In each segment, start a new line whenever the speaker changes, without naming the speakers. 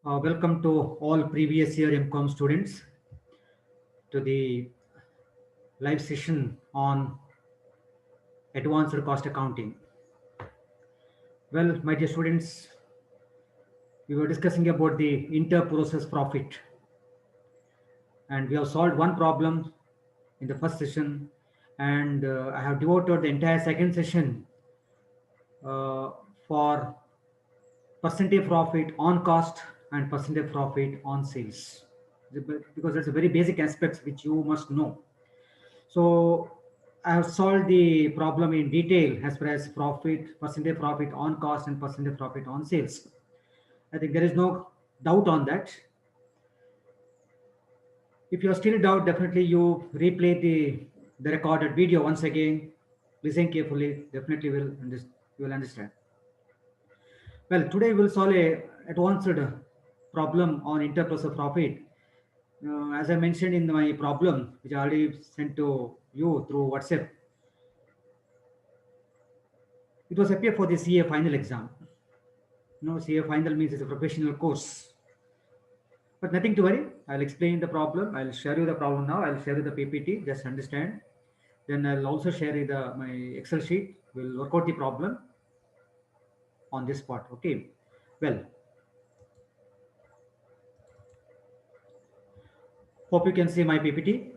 Welcome to all previous year MCOM students to the live session on advanced cost accounting. Well, my dear students, we were discussing about the inter-process profit, and we have solved one problem in the first session, and I have devoted the entire second session uh, for percentage profit on cost and percentage profit on sales, because that's a very basic aspects which you must know. So I have solved the problem in detail as far as profit, percentage profit on cost and percentage profit on sales. I think there is no doubt on that. If you are still in doubt, definitely you replay the recorded video once again, listen carefully, definitely you will understand. Well, today we'll solve a advanced problem on interprocess profit. As I mentioned in my problem, which I already sent to you through WhatsApp, it was appear for the CA final exam. CA final means it's a professional course. But nothing to worry. I'll explain the problem. I'll share you the problem now. I'll share you the PPT. Just understand. Then I'll also share you my Excel sheet. We'll work out the problem on this part. Okay. Well, hope you can see my PPT.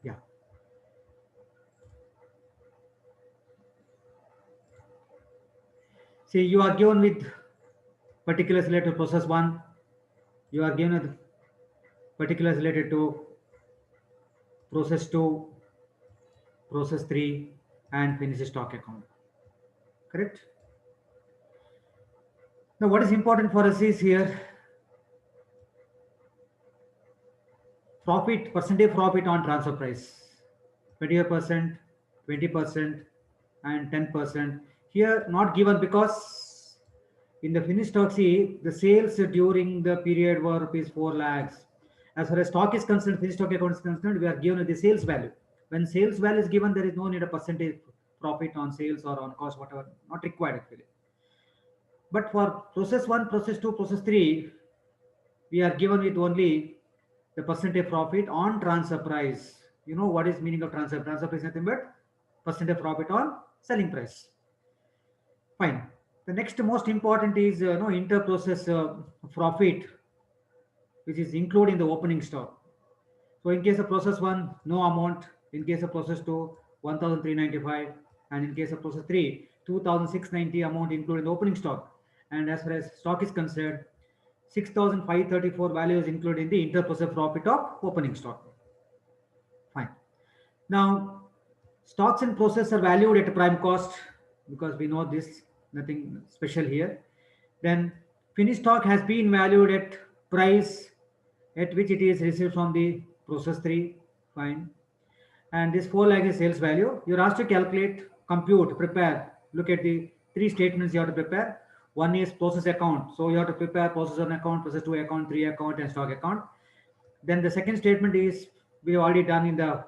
Yeah. See, you are given with particulars related to process 1. You are given with particulars related to process 2, process 3, and finished stock account. Correct? Now, what is important for us is here profit, percentage profit on transfer price, 25%, 20%, and 10%. Here, not given because in the finished stock, see, the sales during the period were rupees 4 lakhs. As far as stock is concerned, finished stock account is concerned, we are given the sales value. When sales value is given, there is no need a percentage profit on sales or on cost, whatever, not required actually. But for process 1, process 2, process 3, we are given with only the percentage profit on transfer price. You know what is meaning of transfer? Transfer price is nothing but percentage profit on selling price. Fine. The next most important is inter-process profit, which is included in the opening stock. So in case of process 1, no amount. In case of process 2, 1,395, and in case of process 3, 2,690 amount included in the opening stock. And as far as stock is concerned, 6,534 value is included in the inter-process profit of opening stock. Fine. Now, stocks in process are valued at a prime cost because we know this, nothing special here. Then finished stock has been valued at price at which it is received from the process 3. Fine. And this 4 lakh is sales value. You're asked to calculate, compute, prepare. Look at the 3 statements you have to prepare. One is process account. So you have to prepare process 1 account, process 2 account, 3 account, and stock account. Then the second statement is we have already done in the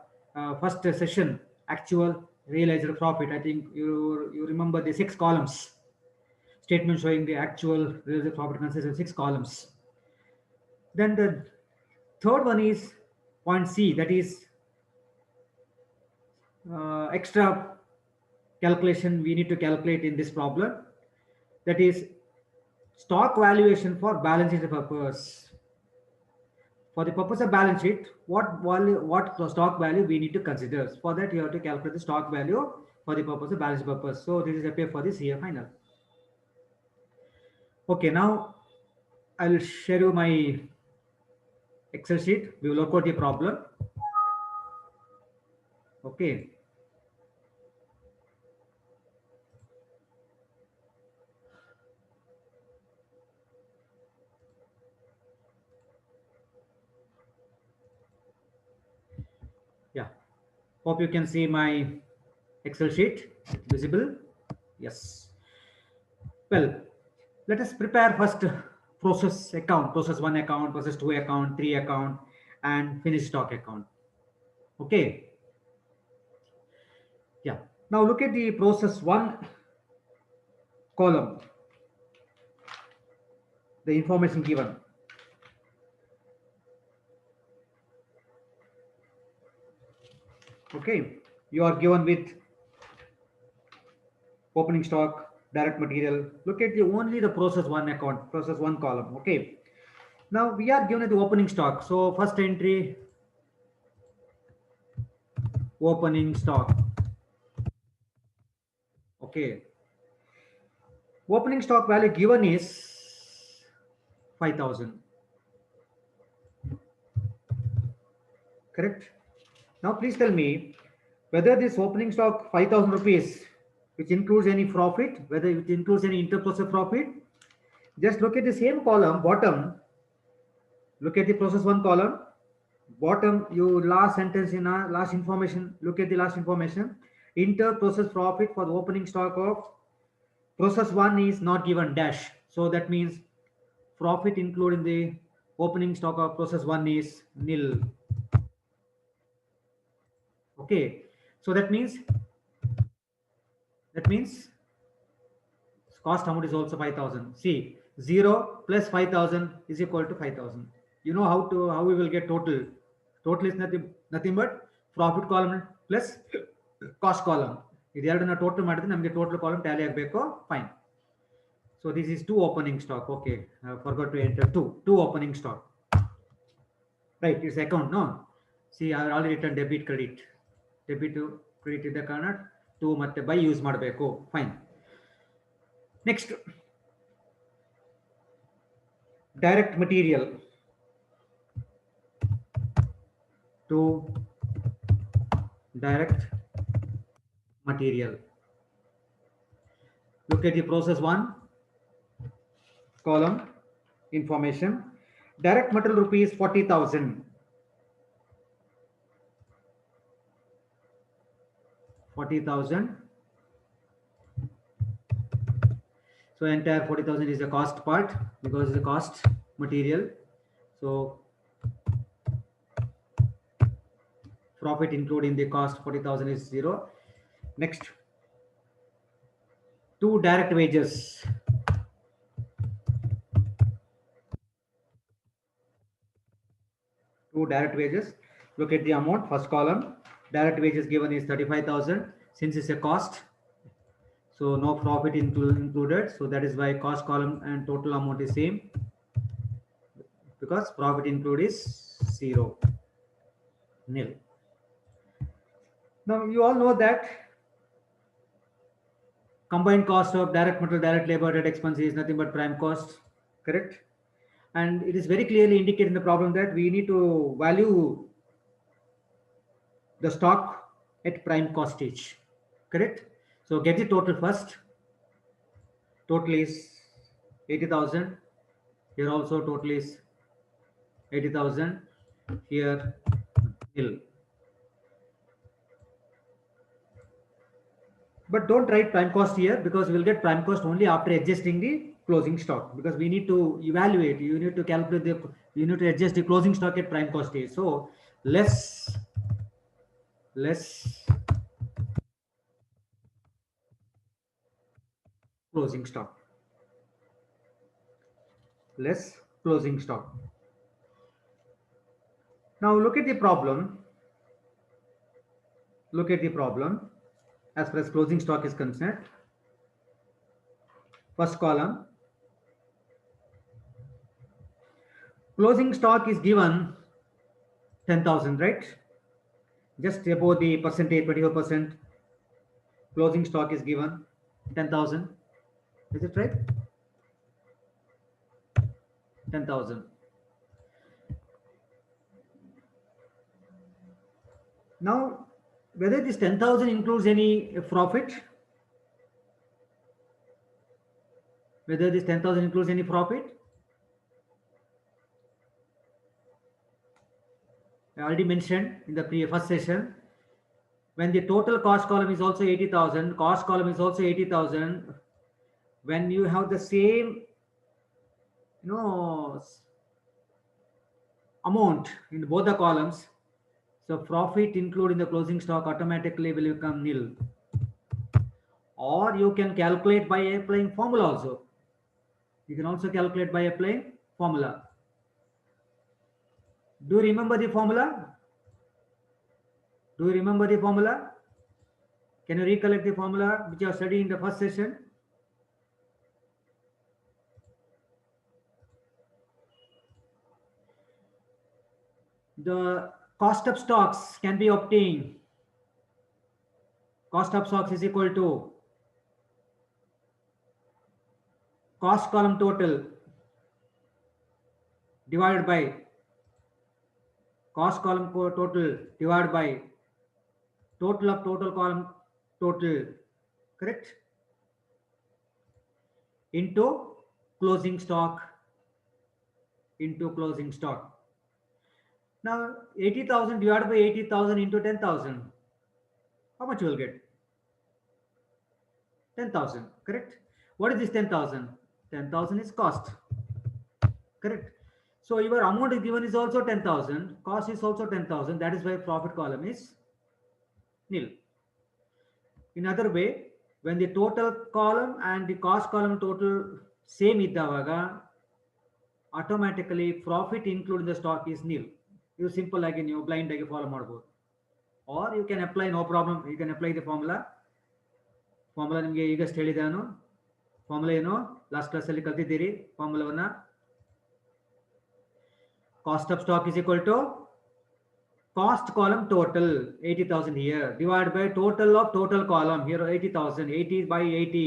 first session, actual realized profit. I think you remember the 6 columns. Statement showing the actual realized profit consists of 6 columns. Then the third one is point C, that is extra calculation we need to calculate in this problem. That is stock valuation for balance sheet purpose. For the purpose of balance sheet, what stock value we need to consider. For that, you have to calculate the stock value for the purpose of balance sheet purpose. So this is appear for the CA final. Okay, now I will share you my Excel sheet. We will work out the problem. Okay. Yeah. Hope you can see my Excel sheet visible. Yes. Well, let us prepare first process account, process 1 account, process 2 account, 3 account, and finished stock account. Okay. Yeah. Now look at the process one column, the information given. Okay. You are given with opening stock, direct material. Look at the only the process one account, process one column. Okay. Now we are given the opening stock. So first entry, opening stock. Okay. Opening stock value given is 5,000. Correct? Now please tell me whether this opening stock 5,000 rupees, which includes any profit, whether it includes any inter-process profit. Just look at the same column, bottom. Look at the process one column. Bottom, you last sentence in our last information. Look at the last information. Inter-process profit for the opening stock of process one is not given dash. So that means profit included in the opening stock of process one is nil. Okay. So that means cost amount is also 5,000. See, 0 plus 5,000 is equal to 5,000. You know how we will get total. Total is nothing but profit column plus cost column. ಇದೆರಡನ್ನ total ಮಾಡಿದ್ರೆ ನಮಗೆ total column tally ಆಗಬೇಕು. Fine. So this is two opening stock. Okay, I forgot to enter two opening stock. Right, it's account, no? See, I already written debit credit. Debit to credit ಇದೆ ಕಾರಣ 2 ಮತ್ತೆ by use ಮಾಡಬೇಕು. Fine. Next, direct material to direct material. Look at the process one column information. Direct material rupees 40,000. 40,000. So entire 40,000 is the cost part because it's the cost material. So profit including the cost 40,000 is 0. Next, two direct wages. Two direct wages. Look at the amount, first column. Direct wages given is 35,000. Since it's a cost, so no profit included. So that is why cost column and total amount is same, because profit include is 0, nil. Now you all know that combined cost of direct material, direct labor, direct expense is nothing but prime cost. Correct? And it is very clearly indicated in the problem that we need to value the stock at prime costage. Correct? So get the total first. Total is 80,000. Here also total is 80,000. Here nil. But don't write prime cost here, because we will get prime cost only after adjusting the closing stock, because we need to evaluate, you need to calculate you need to adjust the closing stock at prime cost is. So less closing stock, less closing stock. Now look at the problem. Look at the problem as far as closing stock is concerned. First column, closing stock is given 10,000, right? Just above the percentage, 24%. Closing stock is given 10,000. Is it right? 10,000. Now, whether this 10,000 includes any profit, whether this 10,000 includes any profit, I already mentioned in the first session, when the total cost column is also 80,000, cost column is also 80,000, when you have the same, amount in both the columns, so profit included in the closing stock automatically will become nil. or you can calculate by applying formula also. You can also calculate by applying formula. Do you remember the formula? Do you remember the formula? Can you recollect the formula which you have studied in the first session? The cost of stocks can be obtained. Cost of stocks is equal to cost column total divided by cost column total divided by total of total column total, correct, into closing stock, into closing stock. Now 80,000 divided by 80,000 into 10,000, how much you will get? 10,000, correct? What is this 10,000? 10,000 is cost, correct? So your amount is given is also 10,000, cost is also 10,000. That is why profit column is nil. In other way, when the total column and the cost column total same ಇದ್ದವಾಗ automatically profit including the stock is nil. You simple ಆಗಿ ನೀವು blind ಆಗಿ follow ಮಾಡಬಹುದು. Or you can apply, no problem, you can apply the formula. Formula ನಿಮಗೆ ಈಗಷ್ಟು ಹೇಳಿದೆ ನಾನು. Formula ಏನು last ಕ್ಲಾಸಲ್ಲಿ ಕಲ್ತಿದ್ದೀರಿ. ಫಾರ್ಮುಲಾವನ್ನ cost of stock is equal to cost column total 80,000 here divided by total of total column here 80,000, 80 by 80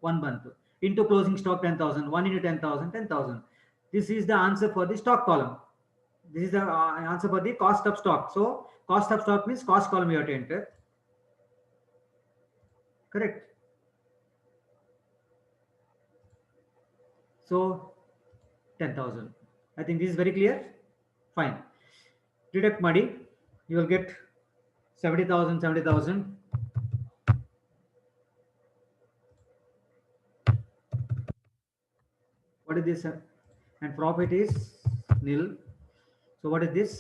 1 month into closing stock 10,000, 1 into 10,000 10,000. This is the answer for the stock column. This is the answer for the cost of stock. So cost of stock means cost column you have to enter, correct? So 10,000. I think this is very clear. Fine. Deduct ಮಾಡಿ, you will get 70,000, 70,000. What is this? And profit is nil. So what is this?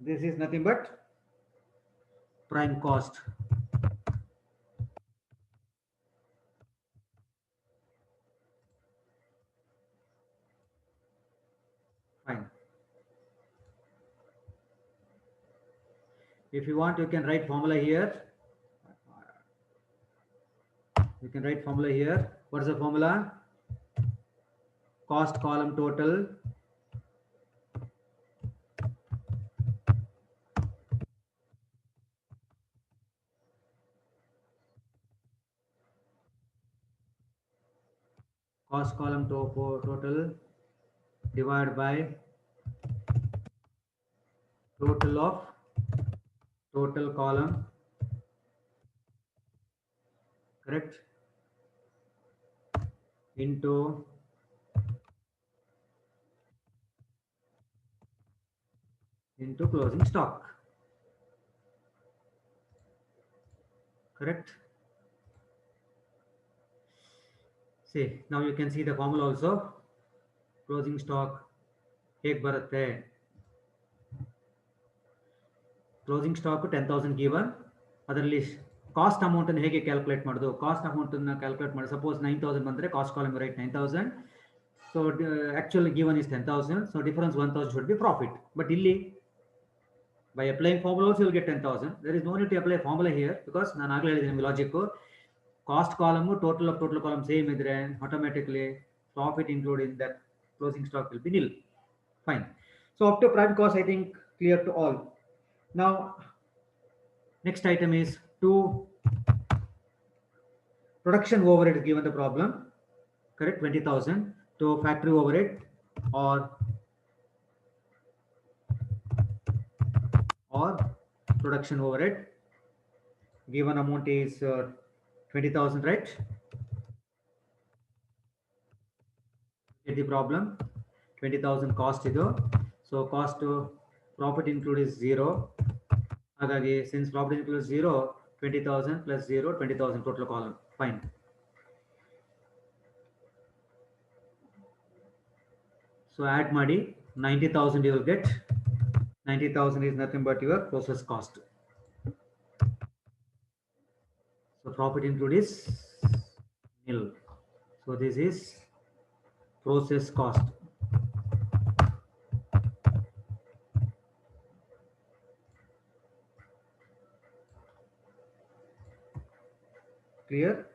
This is nothing but prime cost. Fine. If you want, you can write formula here. You can write formula here. What is the formula? Cost column total cost column total divided by total of total column, correct, into closing stock, correct? See, now you can see the formula also. Closing stock ಹೇಗೆ ಬರುತ್ತೆ? Closing stock 10,000 given, ಅದರಲ್ಲಿ cost amount ಅನ್ನು ಹೇಗೆ calculate ಮಾಡೋದು? Cost amount ಅನ್ನು calculate ಮಾಡಿ, suppose 9,000 ಬಂದರೆ cost column right 9,000. So actual given is 10,000. So difference 1,000 should be profit. But ಇಲ್ಲಿ by applying formula also you will get 10,000. There is no need to apply formula here because ನಾನು ಆಗಲೇ ಹೇಳಿದ್ದೀನಿ ನಿಮಗೆ logic. Cost column total of total column same ಇದ್ರೆ automatically profit include in that closing stock will be nil. Fine. So up to prime cost I think clear to all. Now next item is to production overhead is given the problem, correct, 20,000 to factory overhead or production overhead. Given amount is 20,000, right? Get the problem. 20,000 cost idu. So cost to profit include is 0. Hagagi since profit include 0, 20,000 plus 0, 20,000 total column. Fine. So add ಮಾಡಿ 90,000 you will get. 90,000 is nothing but your process cost. So profit include is nil. So this is process cost. Clear?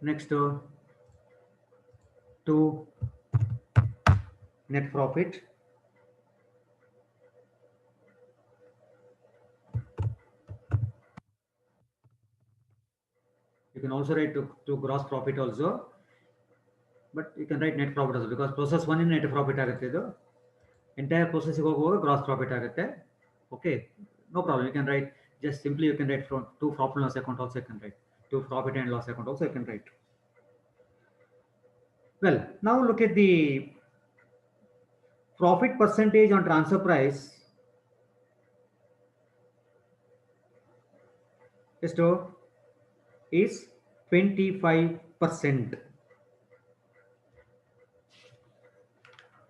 Next to net profit. You can also write to gross profit also, but you can write net profit also because process one in net profit ಆಗುತ್ತೆ ಇದು entire process ಹೋಗುವಾಗ gross profit ಆಗುತ್ತೆ. Okay, no problem. You can write just simply you can write from to profit and loss account also you can write to profit and loss account also you can write. Well, now look at the profit percentage on transfer price. ಎಷ್ಟು is 25%.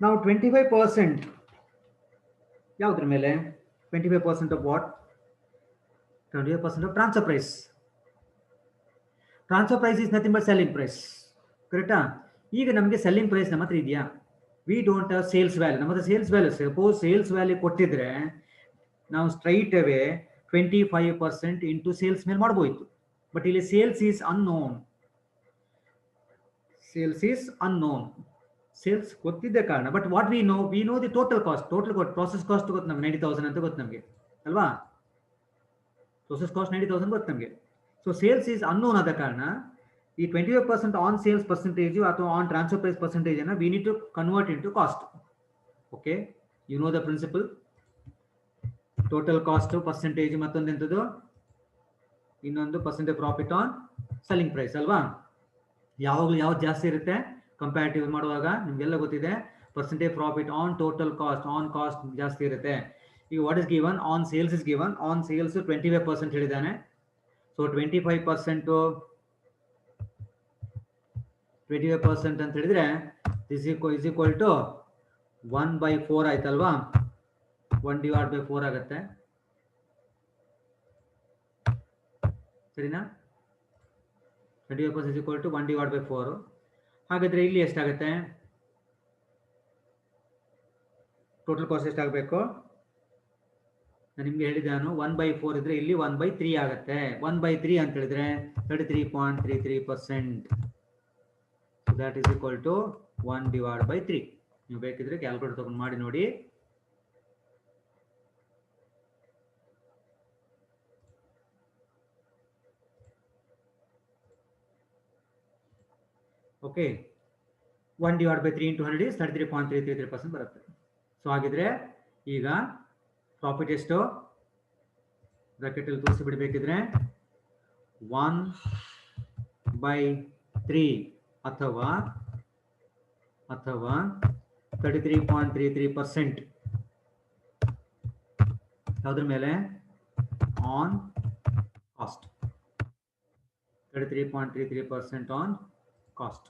Now 25% ಯಾವುದ್ರ ಮೇಲೆ 25% of what? 25% of transfer price. Transfer price is nothing but selling price. ಕರೆಕ್ಟಾ? ಈಗ ನಮಗೆ selling price ನಮ್ಮ ಹತ್ರ ಇದೆಯಾ? We don't have sales value. ನಮ್ಮ ಹತ್ರ sales value suppose sales value ಕೊಟ್ಟಿದ್ರೆ ನಾವು ಸ್ಟ್ರೈಟ್ ಅವೇ 25% ಇಂಟು ಸೇಲ್ಸ್ ಮೇಲೆ ಮಾಡ್ಬೋಯ್ತು. ಬಟ್ ಇಲ್ಲಿ sales is unknown. Sales is unknown. Sales ಗೊತ್ತಿದ್ದ ಕಾರಣ but what we know the total cost. Total process cost ಗೊತ್ತು ನಮ್ಗೆ 90,000 ಅಂತ ಗೊತ್ತು ನಮಗೆ ಅಲ್ವಾ? process cost 90,000 ಗೊತ್ತು ನಮಗೆ. ಸೊ ಸೇಲ್ಸ್ ಈಸ್ ಅನ್ನೋನ್ ಆದ ಕಾರಣ ಈ 25% ಆನ್ ಸೇಲ್ಸ್ ಪರ್ಸೆಂಟೇಜ್ ಅಥವಾ ಆನ್ ಟ್ರಾನ್ಸ್ಫರ್ ಪ್ರೈಸ್ ಪರ್ಸೆಂಟೇಜ್ ಅನ್ನ we need to convert into cost. Okay, you know the principle. Total cost percentage ಮತ್ತೊಂದು ಎಂಥದ್ದು, ಇನ್ನೊಂದು percentage profit on selling price ಅಲ್ವಾ? ಯಾವಾಗಲೂ ಯಾವ್ದು ಜಾಸ್ತಿ ಇರುತ್ತೆ ಕಂಪ್ಯಾರಿಟಿವ್ ಮಾಡುವಾಗ ನಿಮ್ಗೆಲ್ಲ ಗೊತ್ತಿದೆ. Percentage profit on total cost, on cost ಜಾಸ್ತಿ ಇರುತ್ತೆ. ಈಗ what is given on sales is given. On sales 25% ಹೇಳಿದ್ದಾನೆ. ಸೊ 25% ಅಂತ ಹೇಳಿದ್ರೆ ಇಸ್ ಈಕ್ವಲ್ ಟು 1/4 ಆಯ್ತಲ್ವಾ? 1/4 ಆಗುತ್ತೆ. ಸರಿನಾ? 25% is equal to 1/4. ಹಾಗಾದ್ರೆ ಇಲ್ಲಿ ಎಷ್ಟಾಗುತ್ತೆ? ಟೋಟಲ್ ಕಾಸ್ಟ್ ಎಷ್ಟಾಗಬೇಕು? ನಾನು ನಿಮ್ಗೆ ಹೇಳಿದ್ದಾನು 1/4 ಇದ್ರೆ ಇಲ್ಲಿ 1/3 ಆಗುತ್ತೆ. 1/3 ಅಂತ ಹೇಳಿದ್ರೆ 33.33%. So that is equal to 1/3. ನೀವು ಬೇಕಿದ್ರೆ ಕ್ಯಾಲ್ಕುಲೇಟರ್ ತಗೊಂಡು ಮಾಡಿ ನೋಡಿ. ಓಕೆ, 1/3 into 100 is 33.333% ಬರುತ್ತೆ. ಸೊ ಹಾಗಿದ್ರೆ ಈಗ ಪ್ರಾಫಿಟ್ ಎಷ್ಟು ಬ್ರಾಕೆಟ್ ಅಲ್ಲಿ ತೋರಿಸಿ ಬಿಡಬೇಕಿದ್ರೆ 1/3 ಅಥವಾ 33.33% ಯಾವುದ್ರ ಮೇಲೆ? On cost. 33.33% on cost.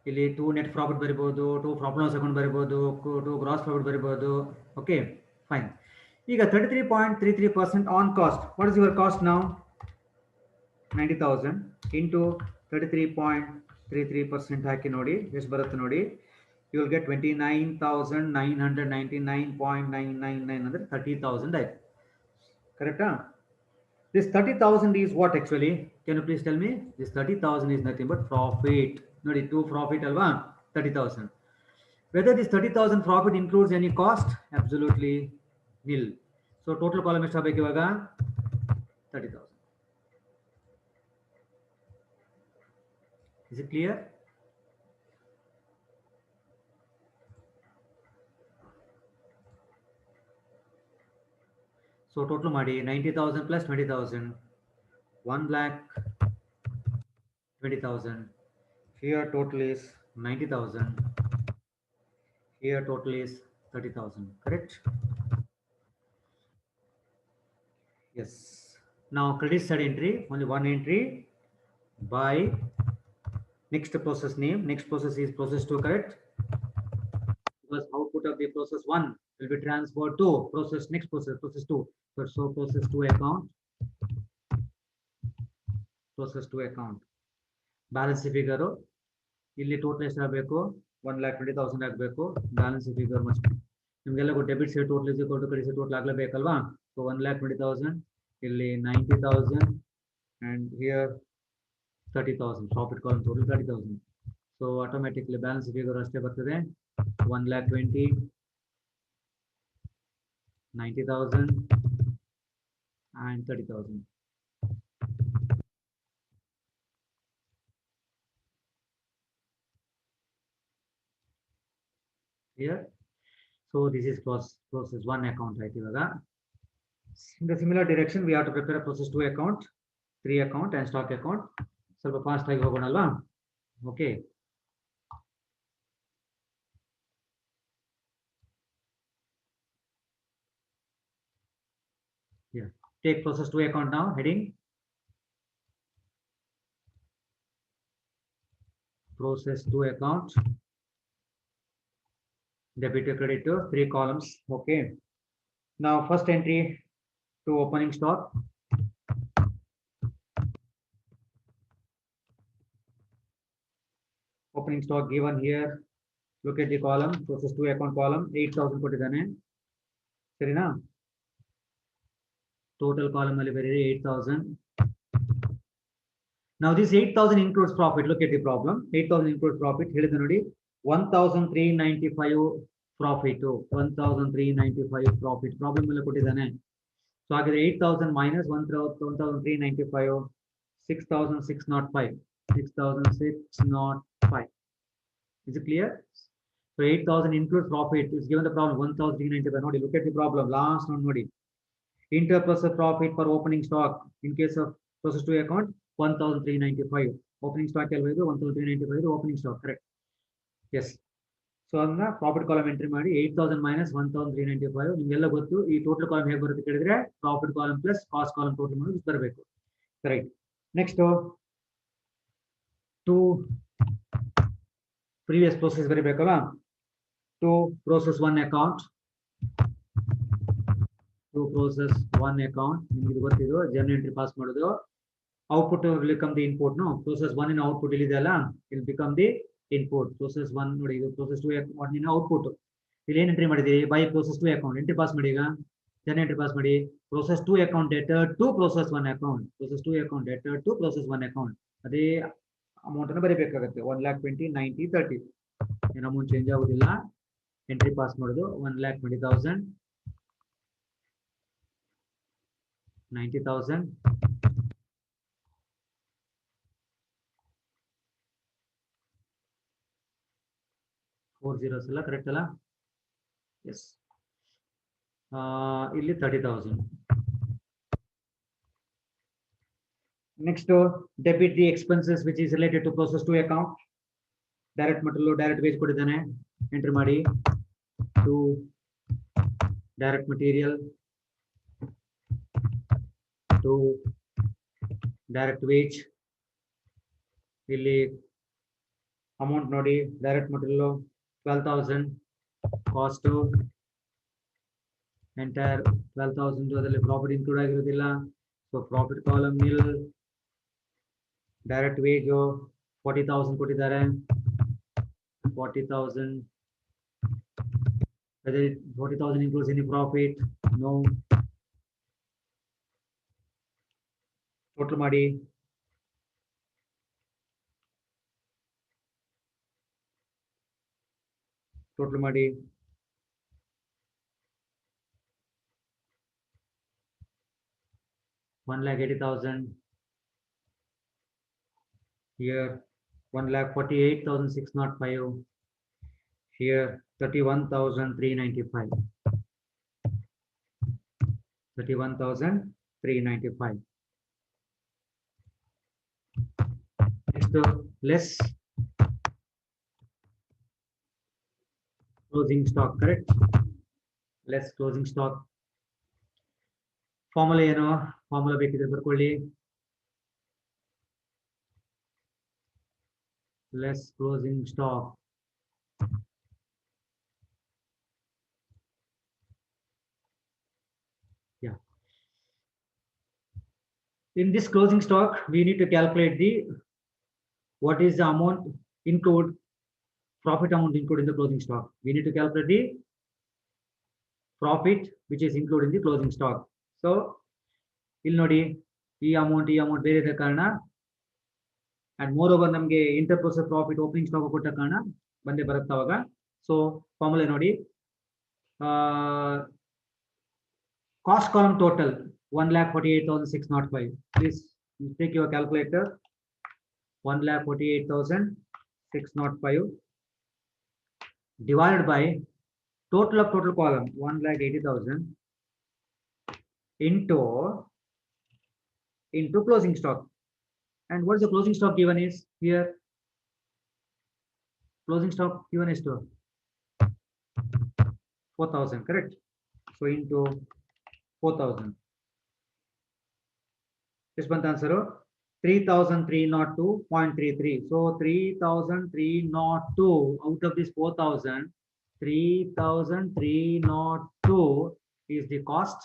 ಇಲ್ಲಿ 2 ನೆಟ್ ಪ್ರಾಫಿಟ್ ಬರಿಬಹುದು, 2 ಪ್ರಾಫಿಟ್ ಲಾಸ್ ಅಕೌಂಟ್ ಬರಿಬಹುದು, 2 ಗ್ರಾಸ್ ಪ್ರಾಫಿಟ್ ಬರಿಬಹುದು. Okay fine. ಈಗ 33.33% on cost. What is your cost now? 90,000 into 33.33% ಹಾಕಿ ನೋಡಿ ಎಷ್ಟು ಬರುತ್ತೆ ನೋಡಿ. ಯು ವಿಲ್ ಗೆಟ್ 29,999.999 ಅಂದ್ರೆ 30,000 ಆಯ್ತು. ಕರೆಕ್ಟಾ? This 30,000 is what actually? Can you please tell me? This 30,000 is nothing but profit. ನೋಡಿ, to profit alva 30,000. Whether this 30,000 profit includes any cost? Absolutely nil. So total column ಎಷ್ಟು ಆಗಬೇಕು ಇವಾಗ? 30,000. Is it clear? So total ಮಾಡಿ 90,000 plus 20,000, 1,20,000. Here total is 90,000. Here total is 30,000. Correct? Yes. Now credit side entry, only one entry by next process name. Next process is process 2, correct? purpose, output of the process 1 will be transferred to process next process 2. So process 2 account, balance figure ಇಲ್ಲಿ total ಎಷ್ಟು ಆಗಬೇಕು 1,20,000 ಆಗಬೇಕು balance figure must ನಿಮಗೆಲ್ಲ debit side total is equal to credit side total ಆಗಲೇಬೇಕಲ್ವಾ so 1,20,000 ಇಲ್ಲಿ 90,000 and here 30,000 profit column total 30,000 so automatically balance figure ಅಷ್ಟೇ ಬರ್ತದೆ 1,20,000 90,000 and 30,000 here. So this is process 1 account right ivaga. In the similar direction we have to prepare a process 2 account, 3 account and stock account. ಸ್ವಲ್ಪ fast ಆಗಿ ಹೋಗೋಣ ಅಲ್ವಾ okay yeah take process 2 account now heading process 2 account debit to credit to 3 columns okay now first entry to opening stock given here look at the column process 2 account column 8,000 ಕೊಟ್ಟಿದ್ದಾನೆ ಸರಿನಾ total column ಅಲ್ಲಿ ಬರೀರಿ 8,000 now this 8,000 includes profit look at the problem 8,000 includes profit ಹೇಳಿದೆ ನೋಡಿ 1,395 profit 1,395 profit problem ಅಲ್ಲಿ ಕೊಟ್ಟಿದ್ದಾನೆ so ಹಾಗಾದ್ರೆ 8,000 minus 1,395 6,605 is it clear so 8,000 includes profit is given the problem 1,395 ನೋಡಿ look at the problem last one ನೋಡಿ interprocess profit for opening stock in case of process 2 account 1,395 opening stock always 1,395 opening stock correct yes so ಅದನ್ನ profit column entry ಮಾಡಿ 8,000 minus 1,395 ನಿಮಗೆಲ್ಲ ಗೊತ್ತು ಈ total column ಹೇಗೆ ಬರುತ್ತೆ ಕೇಳಿದ್ರೆ profit column plus cost column total ಮಾಡಿ ಬರಬೇಕು right next to previous process ಬರೀಬೇಕಲ್ಲ ಟು ಪ್ರೋಸೆಸ್ 1 ಅಕೌಂಟ್ ನಿಮ್ಗೆ ಇದು ಗೊತ್ತಿದ್ದು ಜರ್ನಲ್ ಎಂಟ್ರಿ ಪಾಸ್ ಮಾಡೋದು output will become the input no process 1 in output ಇಲ್ಲಿದೆ ಅಲ್ಲ will become the input process 1 ನೋಡಿ ಇದು process 2 account ಇನ್ ಔಟ್ಪುಟ್ ಇಲ್ಲಿ ಏನು ಎಂಟ್ರಿ ಮಾಡಿದೀವಿ by process 2 account entry pass ಮಾಡಿ ಈಗ ಜರ್ನಲ್ ಎಂಟ್ರಿ ಪಾಸ್ ಮಾಡಿ process 2 account debtor to process 1 account process 2 account debtor to process 1 account ಅದೇ ಅಮೌಂಟ್ ಅನ್ನು ಬರೀಬೇಕಾಗುತ್ತೆ 1,20,000 90 30 ಏನು ಅಮೌಂಟ್ ಚೇಂಜ್ ಆಗುದಿಲ್ಲ ಎಂಟ್ರಿ ಪಾಸ್ ಮಾಡೋದು 1,20,000 90,000 4 zeros ಅಲ್ಲ ಕರೆಕ್ಟ್ ಅಲ್ಲ ಎಸ್ ಇಲ್ಲಿ 30,000 next debit the expenses which is related to process 2 account direct material direct wage ಕೊಟ್ಟಿದ್ದಾನೆ entry ಮಾಡಿ to direct material to direct wage ಇಲ್ಲಿ ಅಮೌಂಟ್ ನೋಡಿ ಡೈರೆಕ್ಟ್ ಮಟೀರಿಯಲ್ 12,000 ಕಾಸ್ಟ್ ಎಂಟೈರ್ 12,000 ಅದರಲ್ಲಿ profit include ಆಗಿರೋದಿಲ್ಲ so profit column ನಿಲ್ direct wage 40,000 ಕೊಟ್ಟಿದ್ದಾರೆ 40,000 whether 40,000 includes any profit no total ಮಾಡಿ total ಮಾಡಿ 1,80,000 here 1,48,605 here 31,395 31,395 next less closing stock correct less closing stock formula ಏನು formula ಬೇಕಿದ್ರೆ ಬರ್ಕೊಳ್ಳಿ less closing stock In this closing stock, we need to calculate the what is the amount include profit amount included in the closing stock. We need to calculate the profit which is included in the closing stock. So ಇಲ್ಲಿ ನೋಡಿ ಈ amount ಬೇರೆ ಇದೆ ಕಾರಣ and moreover ನಮಗೆ inter process profit opening stock ಕೊಟ್ಟ ಕಾರಣ ಬಂದೇ ಬರುತ್ತೆ ಅವಾಗ. ಸೊ ಫಾರ್ಮುಲಾ ನೋಡಿ, cost column total 1,48,605. Please take your calculator. 1,48,605 divided by total of total column 1,80,000 into closing stock. And what is the closing stock given is here? Closing stock given is to 4,000, correct? So into 4,000. This one answer 3,302.33. So 3,302 out of this 4,000, 3,302 is the cost,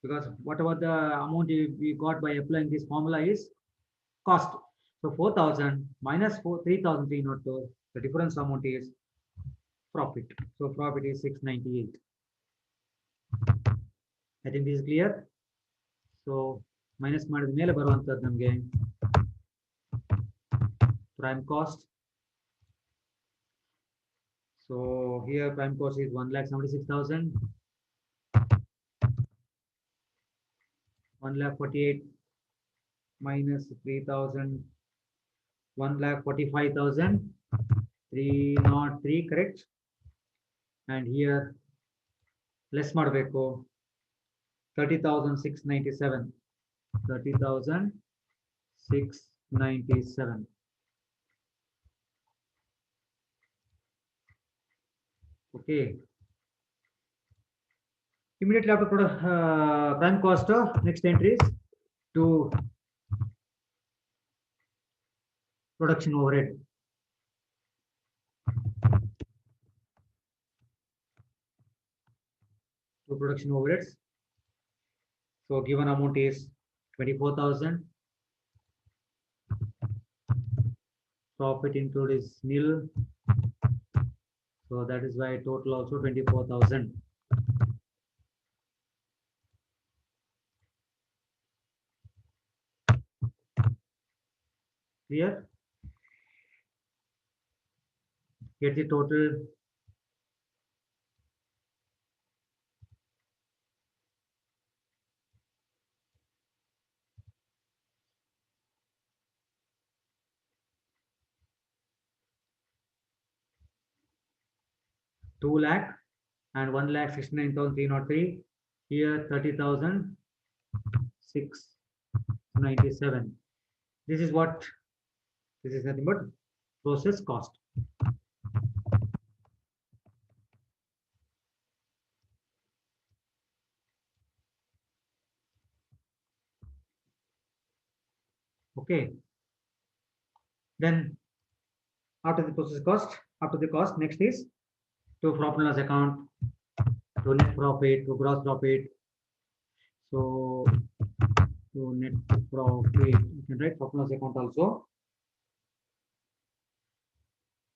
because whatever the amount we got by applying this formula is cost. So 4,000 minus 3,302, the difference amount is profit. So profit is 698. I think this is clear. So minus ಮಾಡಿದ ಮೇಲೆ ಬರುವಂತದ್ದು ನಮಗೆ prime cost. So here prime cost is 1,76,000. 1,48,000 minus 3,000, 1,45,303, correct? And here less ಮಾಡಬೇಕು 30,697. 30,697. Okay. Immediately after prime cost, next entry is to production overhead. To production overheads. So given amount is 24,000. Profit include is nil. So that is why total also 24,000. Clear? Get the total. Two lakh and 1,69,303. Here 30,697. This is what, this is nothing but process cost. Okay. Then after the process cost, after the cost, next is to profit and loss account, to net profit, to gross profit. So to net profit, you can write profit and loss account also.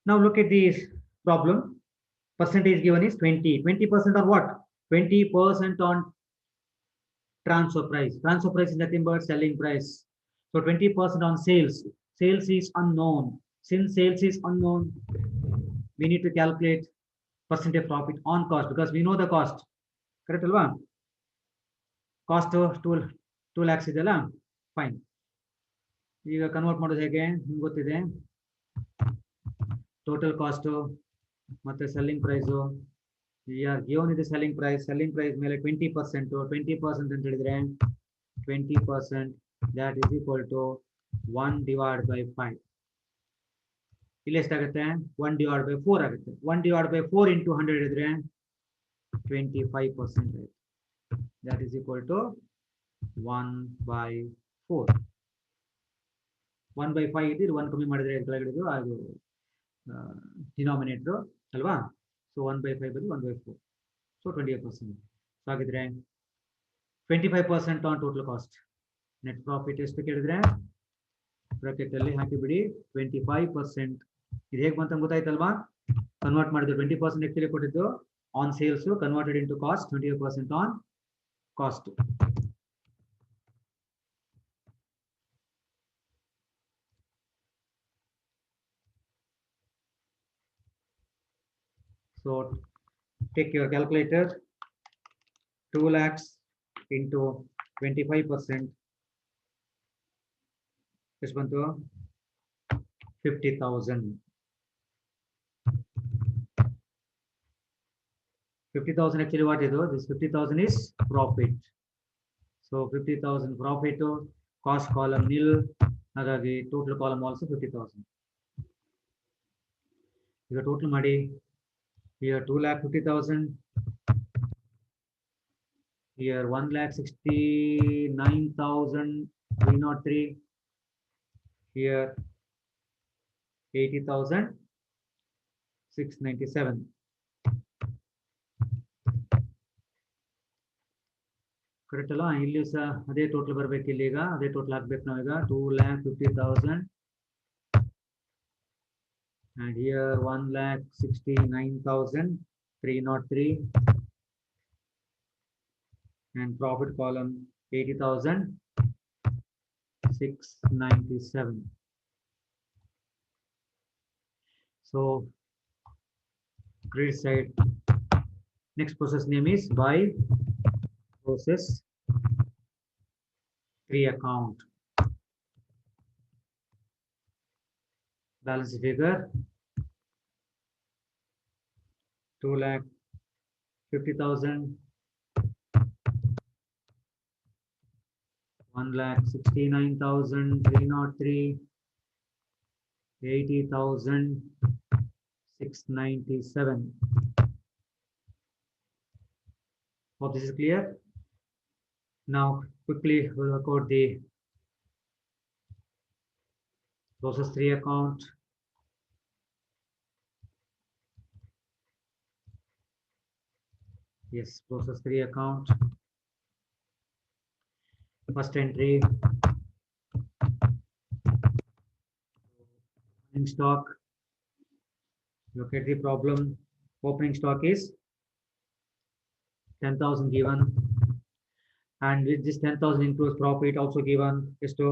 Now look at this problem. Percentage given is 20. 20% on what? 20% on transfer price. Transfer price is nothing but selling price. So 20% on sales. Sales is unknown. Since sales is unknown, we need to calculate percentage profit on cost, because we know the cost. Correct alva? Cost 2 lakhs ಇದೆಲ್ಲ, fine. ಈಗ convert ಮಾಡೋದು ಹೇಗೆ ನಿಮ್ಗೆ ಗೊತ್ತಿದೆ. Total cost ಮತ್ತೆ selling price. given ಇದೆ selling price ಮೇಲೆ 20%. 20% ಅಂತ ಹೇಳಿದ್ರೆ 20% that is equal to 1 divided by 5. ಇಲ್ಲಿ ಎಷ್ಟಾಗುತ್ತೆ? 1 divided by 4 ಆಗುತ್ತೆ. 1 divided by 4 into 100 ಇದ್ರೆ 25% ಆಗುತ್ತೆ. That is equal to 1 by 4. 1 by 5 ಇದ್ರೆ 1 ಕಮ್ಮಿ ಮಾಡಿದ್ರೆ ಕೆಳಗಡೆದು ಅದು ಡಿನಾಮಿನೇಟರ್ ಅಲ್ವಾ? So 1 by 5 ಬದಲು 1 by 4. So 28%. So ಹಾಗಿದ್ರೆ 25% on total cost. Net profit ಎಷ್ಟು ಕೇಳಿದ್ರೆ ಬ್ರಾಕೆಟ್ ಅಲ್ಲಿ ಹಾಕಿಬಿಡಿ 25%. ಇದು ಹೇಗೆ ಬಂತ ಗೊತ್ತಾಯ್ತಲ್ವಾ? ಕನ್ವರ್ಟ್ ಮಾಡಿದ್ರು 20% ಆಕ್ಚುಲಿ ಕೊಟ್ಟಿದ್ದು on sales, converted into cost, 25% on cost. So take your calculator. 2 lakhs into 25%. ಎಷ್ಟು ಬಂತು? 50,000. 50,000 actually what is it? This 50,000 is profit. So 50,000 profit, cost column nil, ಹಾಗಾಗಿ total column also 50,000. ಈಗ total ಮಾಡಿ, here 2,50,000, here 1,69,303, here 80,697. Correct ಅಲ್ಲ? ಇಲ್ಲಿ ಸಹ ಅದೇ total ಬರ್ಬೇಕು. ಇಲ್ಲಿ ಈಗ ಅದೇ ಟೋಟಲ್ ಹಾಕ್ಬೇಕು ನಾವೀಗ. 2,50,000 and here 1,69,303 and profit column 80,697. So credit side, next process name is buy process 3 account. Balance figure 2,50,000, 1,69,303, 80,697. Hope this is clear. Now quickly we'll work out the process 3 account. Yes, process 3 account. First entry, opening stock. Look at the problem. Opening stock is 10,000 given, and with this 10,000 includes profit also given is to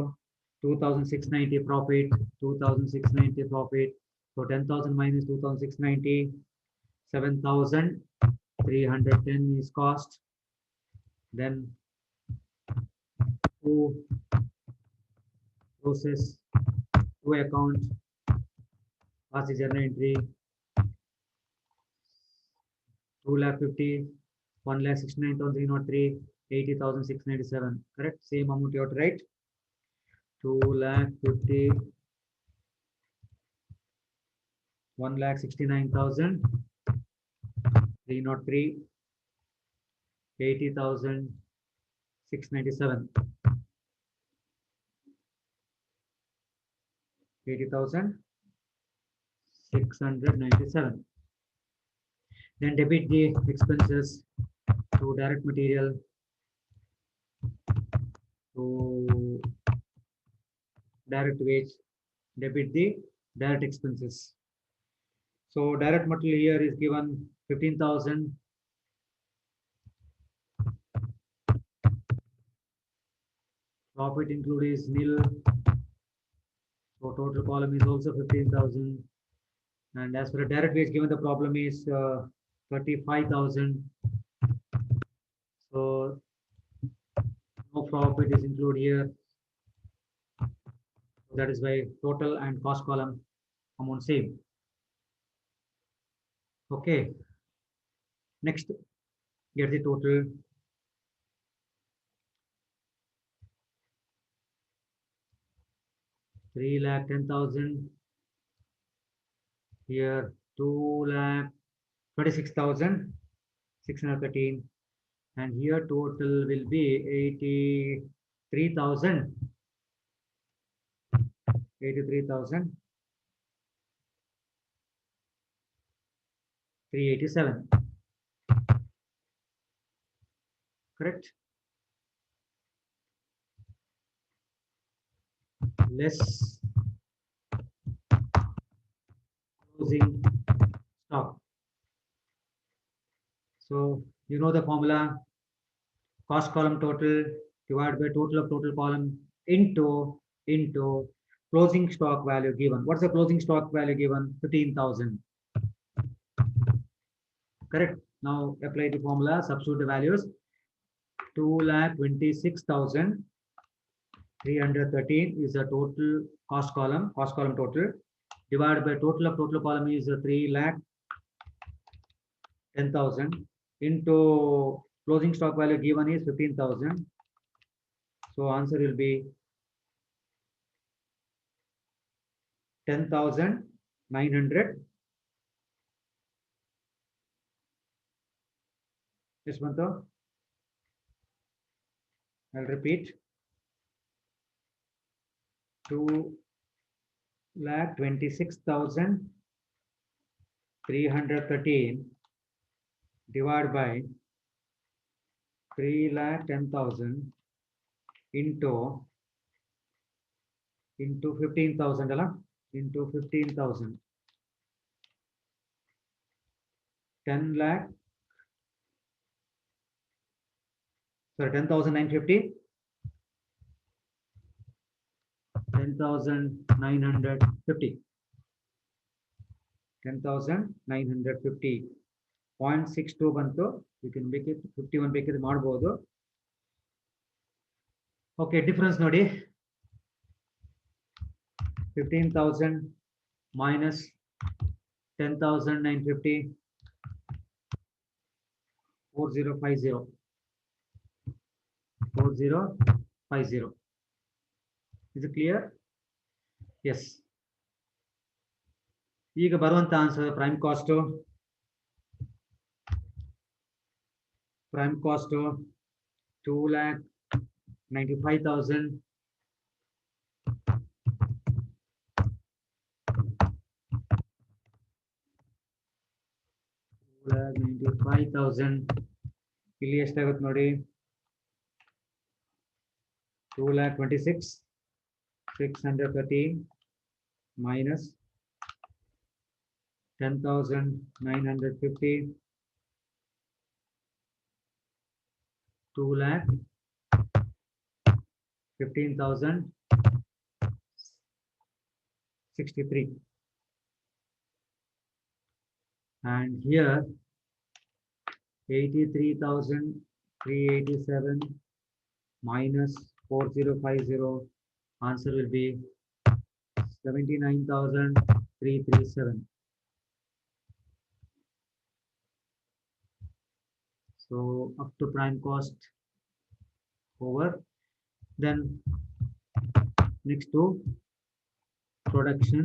2,690 profit, 2,690 profit. So 10,000 minus 2,690, 7,310 is cost. Then to process 2 account, first is journal entry 2,50,000, 1,69,303, 80,697. Correct? Same amount you have to write. 2,50,000, 1,69,303, 80,697. 80,697. Then debit the expenses to direct material, to direct wage, debit the direct expenses. So direct material here is given 15,000. Profit included is nil. So total column is also 15,000. And as for a direct wage given, the problem is 35,000. So no profit is included here. That is why total and cost column amount same. Okay. Next, get the total. Three lakh 10,000. Here 2,26,613. And here total will be 83,000. 83,387. Correct? less closing stock. So you know the formula: cost column total divided by total of total column into closing stock value given. What's the closing stock value given? 15,000. Correct. Now apply the formula, substitute the values. 2,26,313 is the total cost column total, divided by total of total column is 3,10,000 into closing stock value given is 15,000. So answer will be 10,900. Yes, Mantha. I'll repeat. 2,26,313 divided by 3,10,000 into 15,000 into 15,000. 10 lakh, sorry, 10,950. 10,950. 10,950. 0.62 ಬಂತು. You can make it 51 ಬೇಕಿದ್ರೆ ಮಾಡಬಹುದು. Okay, difference ನೋಡಿ. 15,000 minus 10,950. 4050. 4050. Is it clear? Yes. ಈಗ ಬರುವಂತ answer prime cost 2,95,000 ಇಲ್ಲಿ ಎಷ್ಟಾಗುತ್ತೆ ನೋಡಿ. 2,26,613 minus 10,950. 2,15,063. And here 83,387 minus 4050. Answer will be 79,337. So up to prime cost over. Then next to production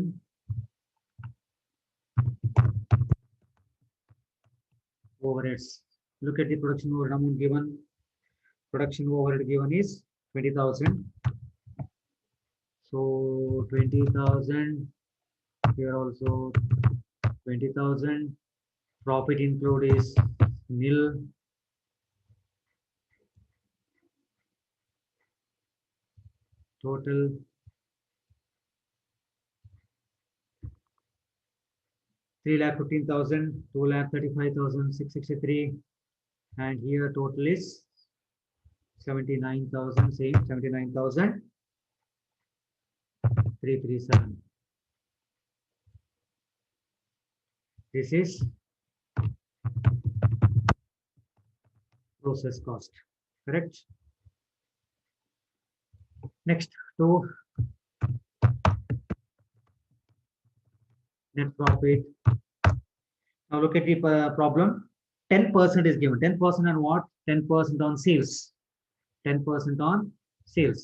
overheads. Look at the production overhead amount given. Production overhead given is 20,000. So 20,000. Here also 20,000. Profit include is nil. Total 3,15,000, 2,35,663, and here total is 79,000. Same 79,337. This is process cost. Correct. Next to net profit. Now look at the problem. 10% is given. 10% on what? 10% on sales. 10% on sales.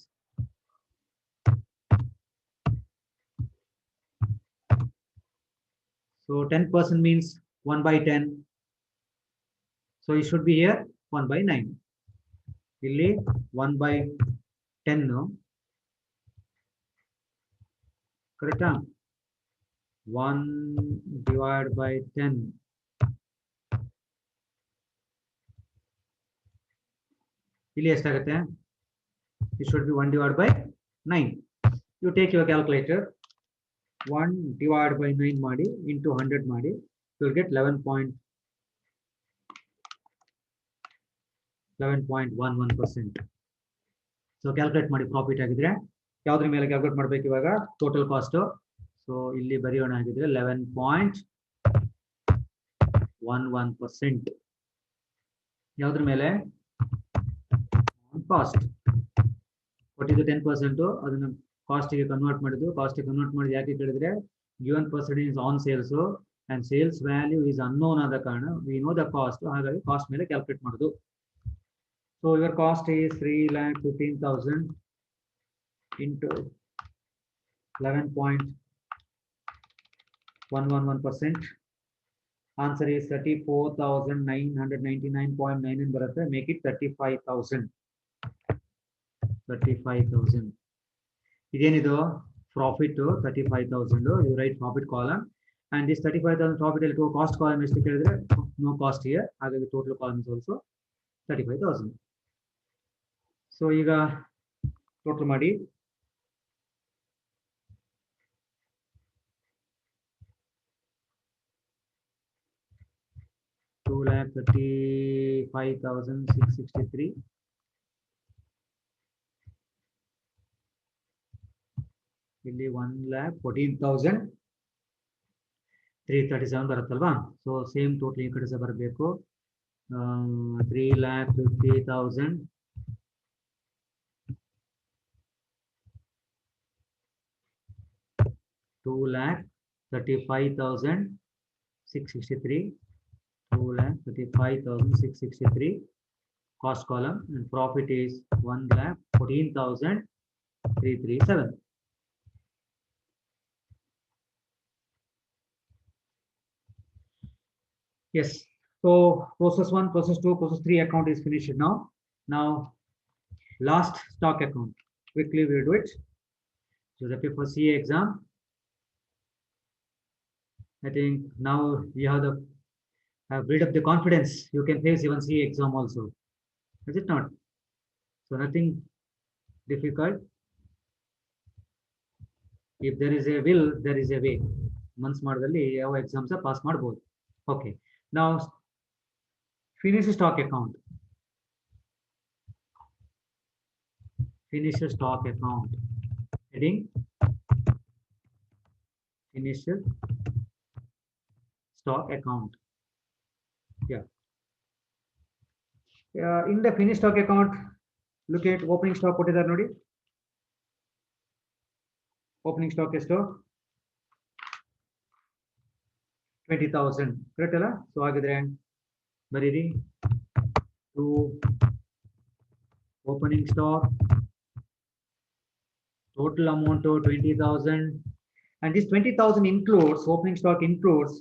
So 10% means 1 by 10. So it should be here 1 by 9. ಇಲ್ಲಿ 1 by 10. Correct? 1 divided by 10. ಇಲ್ಲಿ ಎಷ್ಟಾಗುತ್ತೆ? It should be 1 divided by 9. You take your calculator, 1 divided by 9 ಮಾಡಿ into 100 ಮಾಡಿ, you will get 11.11%. So calculate ಮಾಡಿ profit ಆಗಿದ್ರೆ ಯಾವುದ್ರ ಮೇಲೆ calculate ಮಾಡಬೇಕು ಇವಾಗ? Total cost. ಸೊ ಇಲ್ಲಿ ಬರೆಯೋಣ ಆಗಿದ್ರೆ 11.11%. ಯಾವುದ್ರ ಮೇಲೆ? ಕಾಸ್ಟ್. ಕೊಟ್ಟಿದ್ದು 10%, ಅದನ್ನ ಕಾಸ್ಟಿಗೆ ಕನ್ವರ್ಟ್ ಮಾಡಿದ್ದು. ಕಾಸ್ಟಿಗೆ ಕನ್ವರ್ಟ್ ಮಾಡಿ ಯಾಕೆ ಕೇಳಿದ್ರೆ given percentage is on sales and sales value is unknown ಆದ ಕಾರಣ ವಿ ನೋ ದ ಕಾಸ್ಟ್, ಹಾಗಾಗಿ ಕಾಸ್ಟ್ ಮೇಲೆ ಕ್ಯಾಲ್ಕುಲೇಟ್ ಮಾಡೋದು. So your cost is 3,15,000 into 11.11%. Answer is 34,999.99 ಬರುತ್ತೆ. Make it 35,000. 35,000. ಇದೇನಿದು? Profit 35,000. You write profit column and this 35,000 profit ಅಲ್ಲಿ cost column ಎಷ್ಟು ಕೇಳಿದ್ರೆ ನೋ ಕಾಸ್ಟ್ ಹಿಯರ್, ಹಾಗಾಗಿ total column is also 35,000. So ಈಗ ಟೋಟಲ್ ಮಾಡಿ. $2,35,663. ಇಲ್ಲಿ 1,14,337 ಬರುತ್ತಲ್ವಾ? ಸೊ ಸೇಮ್ ಟೋಟಲ್ ಈ ಕಡೆ ಸಹ ಬರಬೇಕು. 3,50,000 2,35,663. 2,35,663 cost column and profit is 1,14,337. Yes. So process 1, process 2, process 3 account is finished now. Now last stock account. Quickly we'll do it. So the for CA exam. I think now you have the build up the confidence. You can face even CA exam also. Is it not? So nothing difficult. If there is a will, there is a way. Months madalli ಯಾವ exams pass ಮಾಡಬಹುದು. Okay. Now finish stock account. Finish stock account. Heading finish stock account. Yeah. In the finished stock account, look at opening stock ಕೊಟ್ಟಿದ್ದಾರೆ ನೋಡಿ. Opening stock ಎಷ್ಟು? 20,000. Correct ಅಲ್ಲ? So ಹಾಗಿದ್ರೆ ಬರೀರಿ to opening stock total amount of 20,000 and this 20,000 includes opening stock includes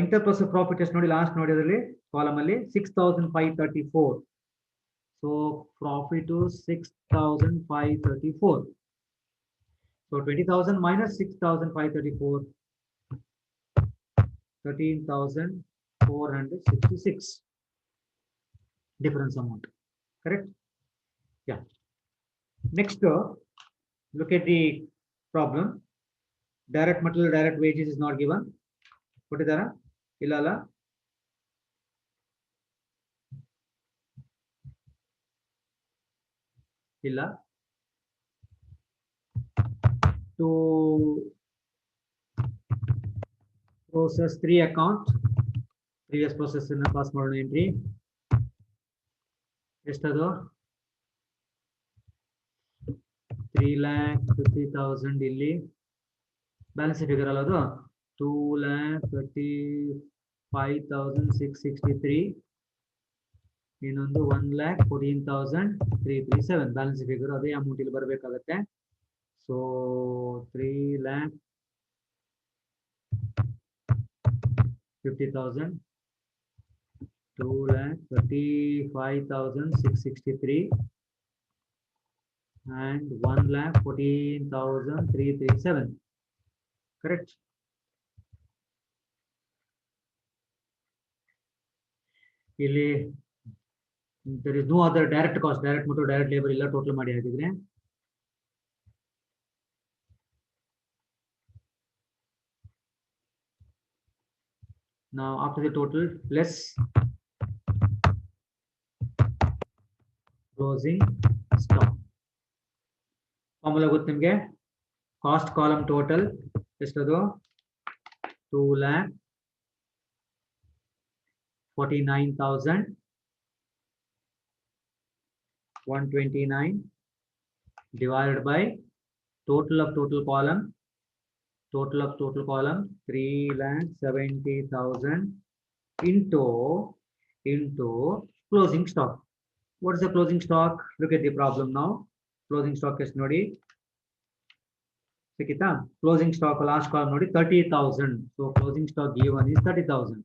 interpersonal profit ಎಷ್ಟು ನೋಡಿ last ನೋಡಿ ಅದರಲ್ಲಿ ಕಾಲಮ್ ಅಲ್ಲಿ 6,534. So profit 6,534. So 20,000 minus 6,534, 13,466 difference amount. Correct? Yeah. Next, look at the problem. Direct material, direct wages is not given. What is that? Illala. Illa. To process 3 account, previous process in the pass model entry. Estado 3,50,000 illi balance figure alado 2,35,663 ಇನ್ನೊಂದು 1,14,337 balance figure ಅದೇ amount ಇಲ್ಲಿ ಬರಬೇಕಾಗುತ್ತೆ. So 3,50,000, 2,35,663 and 1,14,337. Correct? ಇಲ್ಲಿ there is no other direct cost, direct material, direct labor ಇಲ್ಲ total ಮಾಡಿ ಹಾಕಿದ್ರೆ Now after the total less closing stock. Formula ಗೊತ್ತು ನಿಮಗೆ. Cost column total ಎಷ್ಟದು 2,49,129 divided by total of total column 3,70,000 into closing stock. What is the closing stock? Look at the problem now. Closing stock is nodi sikita. Closing stock last column nodi 30,000. So closing stock given is 30,000.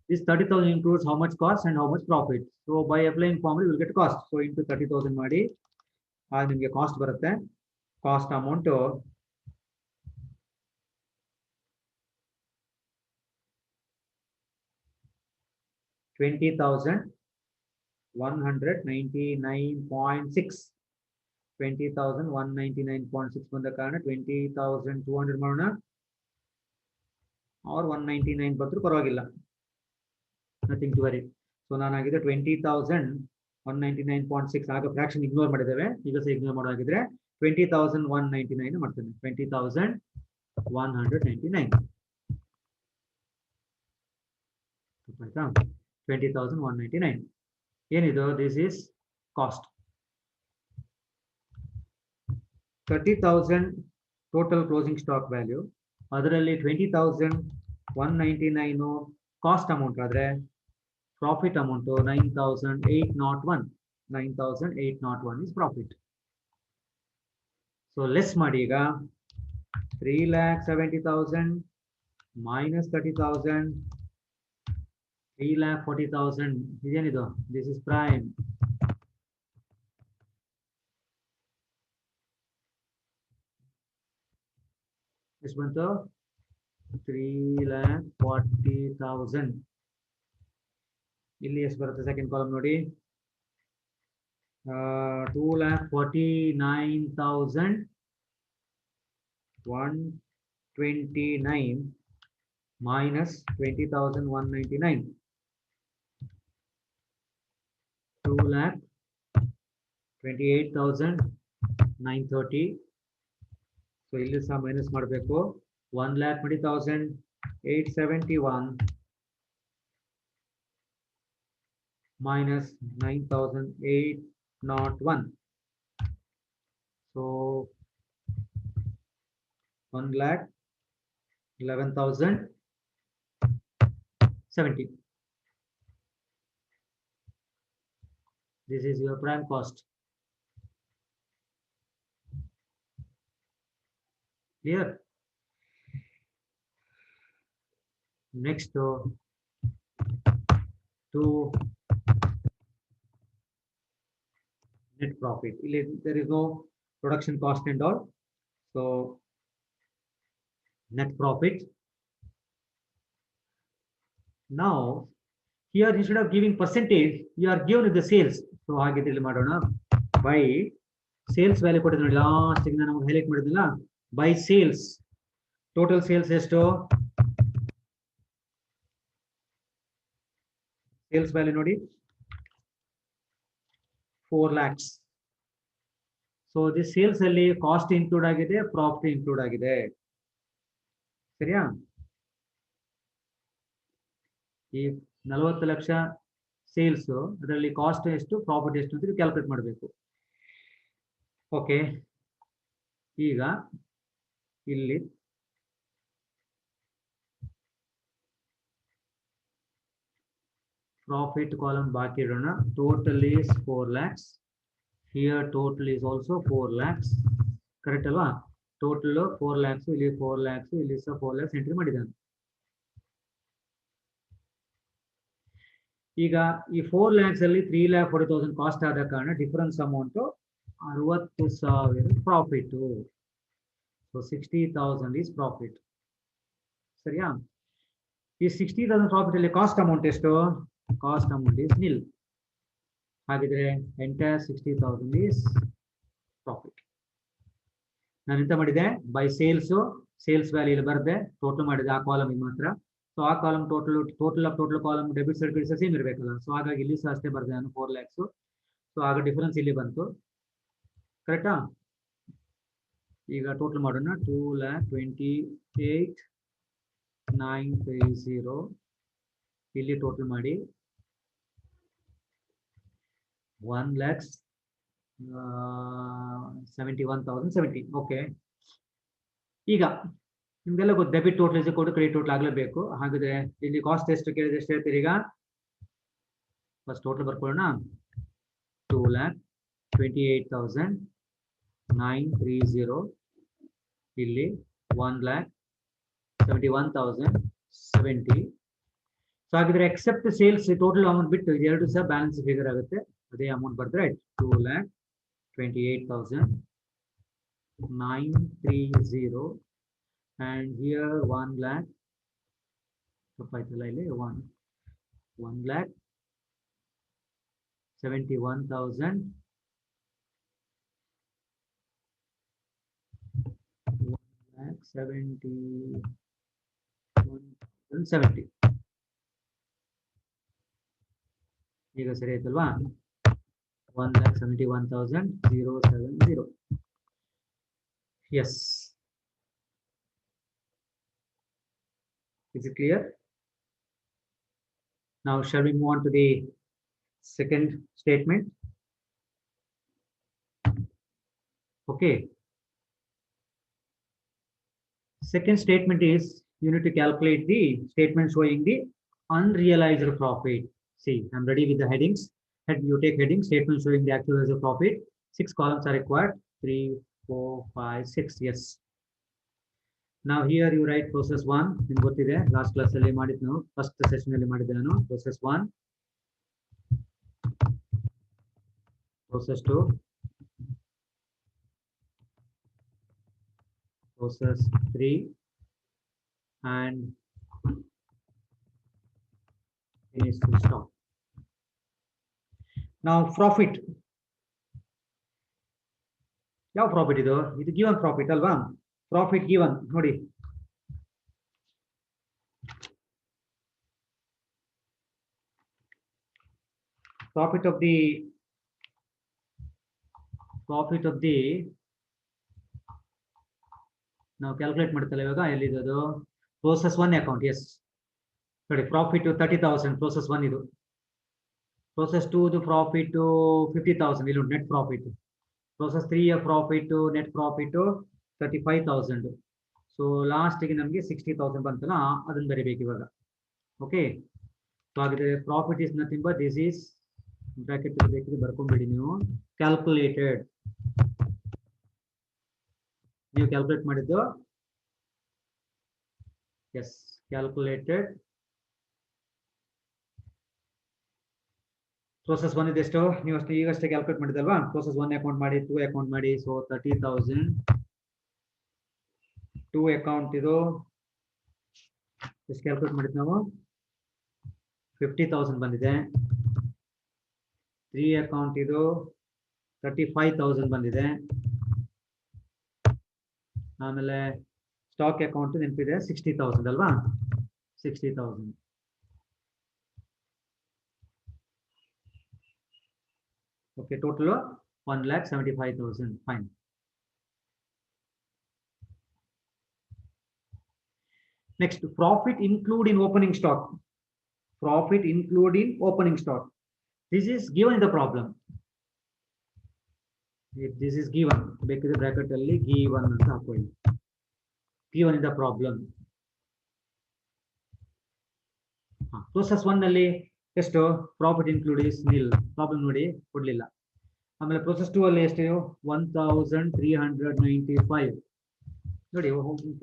This 30,000 includes how much cost and how much profit. So by applying formula you will get cost. So into 30,000 ಮಾಡಿ ಆಗ ನಿಮಗೆ cost ಬರುತ್ತೆ. Cost amount $20,199.6 $20,199.6 ಬಂದ ಕಾರಣ 20,200 ಮಾಡೋಣ or 199 ಬಂದರೂ ಪರವಾಗಿಲ್ಲ, nothing to worry. So ನಾನಾಗಿದೆ 20,199.6 ಆಗ ಫ್ರಾಕ್ಷನ್ ಇಗ್ನೋರ್ ಮಾಡಿದ್ದೇವೆ, ಈಗ ಸಹ ಇಗ್ನೋರ್ ಮಾಡೋದಾಗಿದ್ರೆ 20,199 ಮಾಡ್ತೇನೆ. 20,199 ಆಯ್ತಾ? 20,199 ಏನಿದು? This is cost. 30,000 total closing stock value, ಅದರಲ್ಲಿ 20,199 ಕಾಸ್ಟ್ ಅಮೌಂಟ್ ಆದ್ರೆ profit amount 9,801. 9,801 is profit. So less ಮಾಡಿ ಈಗ 3,70,000 minus 30,000 3,40,000 ಇದೇನಿದು? This is prime. ಎಷ್ಟು ಬಂತು? 3,40,000. ಇಲ್ಲಿ ಎಷ್ಟು ಬರುತ್ತೆ ಸೆಕೆಂಡ್ ಕಾಲಮ್ ನೋಡಿ? 2,49,129 minus 20,199. 2,28,930. ಸೊ ಇಲ್ಲಿ ಸಹ ಮೈನಸ್ ಮಾಡಬೇಕು. 1,20,871 minus 9,801. So 1,11,070. This is your prime cost. Clear? Next to net profit. There is no production cost and all. So net profit. Now here instead of giving percentage, you are given the sales. So ಹಾಗಿದ್ರೆ ಇಲ್ಲಿ ಮಾಡೋಣ. By sales value ಕೊಟ್ಟಿದ್ದು ನೋಡಿ, last ಇಂದ ನಮಗೆ highlight ಮಾಡಿದ್ದಿಲ್ಲ. By sales, total sales ಎಷ್ಟು? Sales value ನೋಡಿ 4 lakhs. ಸೊ ದಿಸ್ ಸೇಲ್ಸ್ ಅಲ್ಲಿ ಕಾಸ್ಟ್ ಇನ್ಕ್ಲೂಡ್ ಆಗಿದೆ, ಪ್ರಾಫಿಟ್ ಇನ್ಕ್ಲೂಡ್ ಆಗಿದೆ. ಸರಿಯಾ? ಈ 40 ಲಕ್ಷ ಸೇಲ್ಸ್, ಅದರಲ್ಲಿ ಕಾಸ್ಟ್ ಎಷ್ಟು, ಪ್ರಾಫಿಟ್ ಎಷ್ಟು ಅಂತ ಕ್ಯಾಲ್ಕುಲೇಟ್ ಮಾಡಬೇಕು. ಓಕೆ, ಈಗ ಇಲ್ಲಿ profit column ಬಾಕಿ ಇಡೋಣ. Total is 4 lakhs. Here total is also 4 lakhs. Correct ಅಲ್ವಾ? ಟೋಟಲ್ 4 lakhs, ಇಲ್ಲಿ 4 lakhs, ಇಲ್ಲಿ ಸಹ 4 lakhs ಎಂಟ್ರಿ ಮಾಡಿದ್ದಾನೆ. ಈಗ ಈ 4 lakhs ಅಲ್ಲಿ 3,40,000 ಕಾಸ್ಟ್ ಆದ ಕಾರಣ difference amount 60,000 profit. So 60,000 is profit. ಸರಿಯಾ? ಈ 60,000 ಪ್ರಾಫಿಟ್ ಅಲ್ಲಿ ಕಾಸ್ಟ್ ಅಮೌಂಟ್ ಎಷ್ಟು? Cost amount is nil. ಹಾಗಿದ್ರೆ ಎಂಟೈರ್ 60,000 is ಪ್ರಾಫಿಟ್. ನಾನು ಎಂತ ಮಾಡಿದೆ? ಬೈ ಸೇಲ್ಸ್ ವ್ಯಾಲ್ಯೂ ಇಲ್ಲಿ ಬರದೆ ಟೋಟಲ್ ಮಾಡಿದೆ ಆ ಕಾಲಮ್ ಮಾತ್ರ. ಸೊ ಸೊ ಆ column total column debit side ಕಡೆ ಸೇಮ್ ಇರಬೇಕಲ್ಲ. ಸೊ ಹಾಗಾಗಿ ಇಲ್ಲಿ ಸಹ ಅಷ್ಟೇ ಬರ್ದೆ ನಾನು 4 lakhs. ಸೊ ಆಗ ಡಿಫರೆನ್ಸ್ ಇಲ್ಲಿ ಬಂತು, ಕರೆಕ್ಟಾ? ಈಗ ಟೋಟಲ್ ಮಾಡೋಣ. 2,28,930 ಇಲ್ಲಿ ಟೋಟಲ್ ಮಾಡಿ 1,71,070. ಓಕೆ, ಈಗ ನಿಮ್ಗೆಲ್ಲ ಗೊತ್ತು ಡೆಬಿಟ್ ಟೋಟಲ್ ಇಸ್ ಕೊಟ್ಟು ಕ್ರೆಡಿಟ್ ಟೋಟಲ್ ಆಗಲೇಬೇಕು. ಹಾಗಾದ್ರೆ ಇಲ್ಲಿ ಕಾಸ್ಟ್ ಎಷ್ಟು ಕೇಳಿದ್ರೆ ಎಷ್ಟು ಹೇಳ್ತೀರಿ? ಈಗ ಫಸ್ಟ್ ಟೋಟಲ್ ಬರ್ಕೊಳ್ಳೋಣ. 2,28,930 ಇಲ್ಲಿ 1,71,070. ಸೊ ಹಾಗಿದ್ರೆ ಎಕ್ಸೆಪ್ಟ್ ಸೇಲ್ಸ್ ಟೋಟಲ್ ಅಮೌಂಟ್ ಬಿಟ್ಟು ಇದೆರಡು ಸಹ ಬ್ಯಾಲೆನ್ಸ್ ಫಿಗರ್ ಆಗುತ್ತೆ. ಅದೇ ಅಮೌಂಟ್ ಬರ್ತಾರೆ 2,28,930 and here 1 lakh. ಇಲ್ಲಿ 1,71,000 1,71,070. ಈಗ ಸರಿ ಆಯ್ತಲ್ವಾ? 1,71,070. Yes. Is it clear? Now shall we move on to the second statement? Okay. Second statement is you need to calculate the statement showing the unrealized profit. See, I'm ready with the headings. You take heading statement showing the actual realized profit. 6 columns are required. 3, 4, 5, 6. Yes. Now here you write process 1. ನಿಮ್ಗೆ ಗೊತ್ತಿದೆ, last class ಅಲ್ಲಿ ಮಾಡಿದ್ದು ನಾವು, first session ಅಲ್ಲಿ ಮಾಡಿದ್ದೆ ನಾನು. process 1, process 2, process 3 and finish full stop. Now profit. ಯಾವ profit ಇದು? ಇದು ಗಿವನ್ ಪ್ರಾಫಿಟ್ ಅಲ್ವಾ? ಪ್ರಾಫಿಟ್ ಗಿವನ್ ನೋಡಿ, ಪ್ರಾಫಿಟ್ ಆಫ್ ದಿ ನಾವು ಕ್ಯಾಲ್ಕುಲೇಟ್ ಮಾಡ್ತಲ್ಲ ಇವಾಗ. ಎಲ್ಲಿದ್ದು? Process 1 account. ಎಸ್ ನೋಡಿ, ಪ್ರಾಫಿಟ್ 30,000 ಪ್ರೋಸೆಸ್ 1 ಇದು. ಪ್ರೋಸೆಸ್ 2 ಪ್ರಾಫಿಟ್ 50,000 ಇಲ್ಲಿ net profit. Process 3 profit net profit 35,000. So ಲಾಸ್ಟ್ಗೆ ನಮಗೆ 60,000 ಬಂತಲ್ಲ, ಅದನ್ನ ಬರೀಬೇಕು ಇವಾಗ. ಓಕೆ, ಸೊ ಹಾಗಿದ್ರೆ profit is nothing but this is bracket ಬೇಕಿದ್ರೆ ಬರ್ಕೊಂಡ್ಬಿಡಿ ನೀವು. ಕ್ಯಾಲ್ಕುಲೇಟೆಡ್, ನೀವು ಕ್ಯಾಲ್ಕುಲೇಟ್ ಮಾಡಿದ್ದು. ಎಸ್, ಕ್ಯಾಲ್ಕುಲೇಟೆಡ್ ಪ್ರೋಸೆಸ್ 1 ಇದೆಷ್ಟು? ನೀವು ಅಷ್ಟೇ ಈಗಷ್ಟೇ ಕ್ಯಾಲ್ಕುಲೇಟ್ ಮಾಡಿದಲ್ವಾ? ಪ್ರೋಸೆಸ್ 1 ಅಕೌಂಟ್ ಮಾಡಿ, 2 ಅಕೌಂಟ್ ಮಾಡಿ. ಸೊ 30,000. 2 ಅಕೌಂಟ್ ಇದು ಎಷ್ಟು ಕ್ಯಾಲ್ಕುಲೇಟ್ ಮಾಡಿದ್ ನಾವು? 50,000 ಬಂದಿದೆ. 3 ಅಕೌಂಟ್ ಇದು 35,000 ಬಂದಿದೆ. ಆಮೇಲೆ ಸ್ಟಾಕ್ ಅಕೌಂಟ್ ನೆನಪಿದೆ 60,000 ಅಲ್ವಾ? 60,000. Okay, total 1,75,000. Fine. Next, profit include in opening stock. Profit include in opening stock. This is given in the problem. If this is given, ಬೇಕಿದ್ರೆ ಬ್ರಾಕೆಟ್ ಅಲ್ಲಿ given ಅಂತ ಹಾಕೊಳ್ಳಿ. given in the problem. Process 1 ನಲ್ಲಿ ಎಷ್ಟು? Profit include is nil. Problem ನೋಡಿ ಕೊಡ್ಲಿಲ್ಲ. ಆಮೇಲೆ process 2 ಅಲ್ಲಿ ಎಷ್ಟು? 1,395. ನೋಡಿ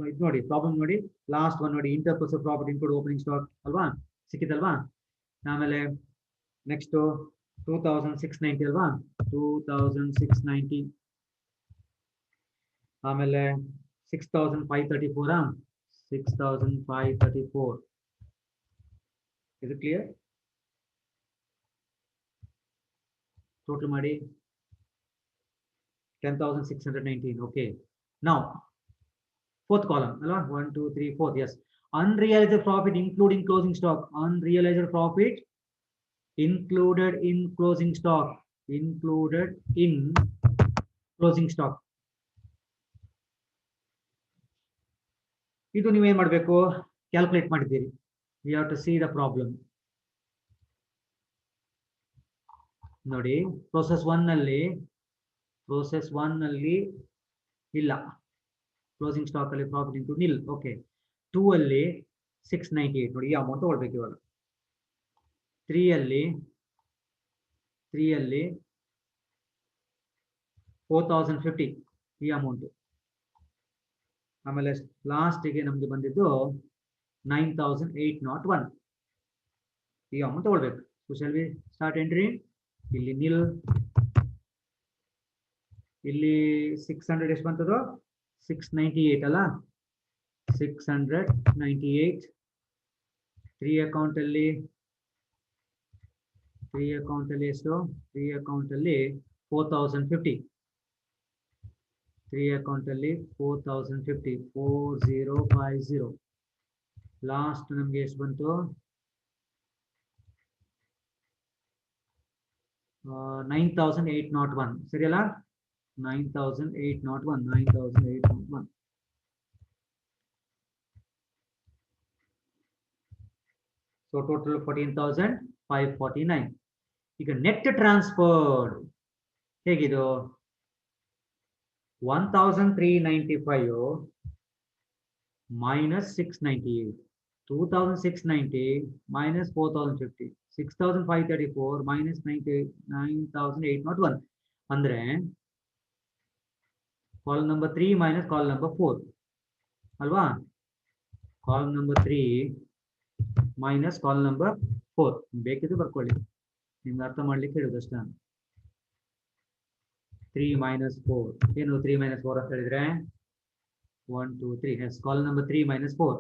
ಇದು ನೋಡಿ ಪ್ರಾಬ್ಲಮ್ ನೋಡಿ, ಲಾಸ್ಟ್ ಒನ್ ನೋಡಿ, inter process profit include opening stock ಅಲ್ವಾ? ಸಿಕ್ಕಿದಲ್ವಾ? ಆಮೇಲೆ ನೆಕ್ಸ್ಟ್ 2,690 ಅಲ್ವಾ? 2,690. ಆಮೇಲೆ 6,534. 6,534. ಇದು ಕ್ಲಿಯರ್? ಟೋಟಲ್ ಮಾಡಿ 10,619. ಓಕೆ, ನಾವು ಫೋರ್ತ್ ಕಾಲಮ್ ಅಲ್ವಾ? 1, 2, 3, 4. Yes, unrealized profit including closing stock, unrealized profit included in closing stock, included in closing stock. ಇದು ನೀವೇನ್ ಮಾಡಬೇಕು, ಕ್ಯಾಲ್ಕುಲೇಟ್ ಮಾಡಿದ್ದೀರಿ. we have to see the problem. ನೋಡಿ ಪ್ರೋಸೆಸ್ 1 ನಲ್ಲಿ ಇಲ್ಲ, ಕ್ಲೋಸಿಂಗ್ ಸ್ಟಾಕ್ ಅಲ್ಲಿ ಪ್ರಾಫಿಟ್ ಇಂಟು ನಿಲ್. ಓಕೆ, 2 ಅಲ್ಲಿ 698 ನೋಡಿ, ಈ ಅಮೌಂಟ್ ತಗೊಳ್ಬೇಕು ಇವಾಗ. 3 ಅಲ್ಲಿ 4050 ಈ ಅಮೌಂಟ್. ಆಮೇಲೆ ಲಾಸ್ಟಿಗೆ ನಮ್ಗೆ ಬಂದಿದ್ದು 9801 ಈ ಅಮೌಂಟ್ ತಗೊಳ್ಬೇಕು. So shall we start entry. ಇಲ್ಲಿ ನಿಲ್, ಇಲ್ಲಿ 600 ಎಷ್ಟು ಬಂತದೋ 698 ಅಲ್ಲ, 698. 3 ಅಕೌಂಟ್ ಅಲ್ಲಿ ಎಷ್ಟು, 3 ಅಕೌಂಟ್ ಅಲ್ಲಿ 4050, 3 ಅಕೌಂಟ್ ಅಲ್ಲಿ 4050, 4050. ಲಾಸ್ಟ್ ನಮ್ಗೆ ಎಷ್ಟು ಬಂತು, 9801 ಸರಿಯಲ್ಲ, 9801. So total 14,549. ಈಗ net transferred ಹೇಗಿದು, 1395 minus 698, 2690 minus 4050, 6534 minus 9801 ಅಂದ್ರೆ column number 3 minus column number 4 ಅಲ್ವಾ. Column number 3 minus column number 4 ಬೇಕಿದ್ರೆ ಬರ್ಕೊಳ್ಳಿ, ನಿಮ್ಗೆ ಅರ್ಥ ಮಾಡ್ಲಿಕ್ಕೆ ಹೇಳುದು ಅಷ್ಟೇ. 3 minus 4 ಏನು, 3 minus 4 ಅಂತ ಹೇಳಿದ್ರೆ 1 2 3. Yes, column number 3 minus 4.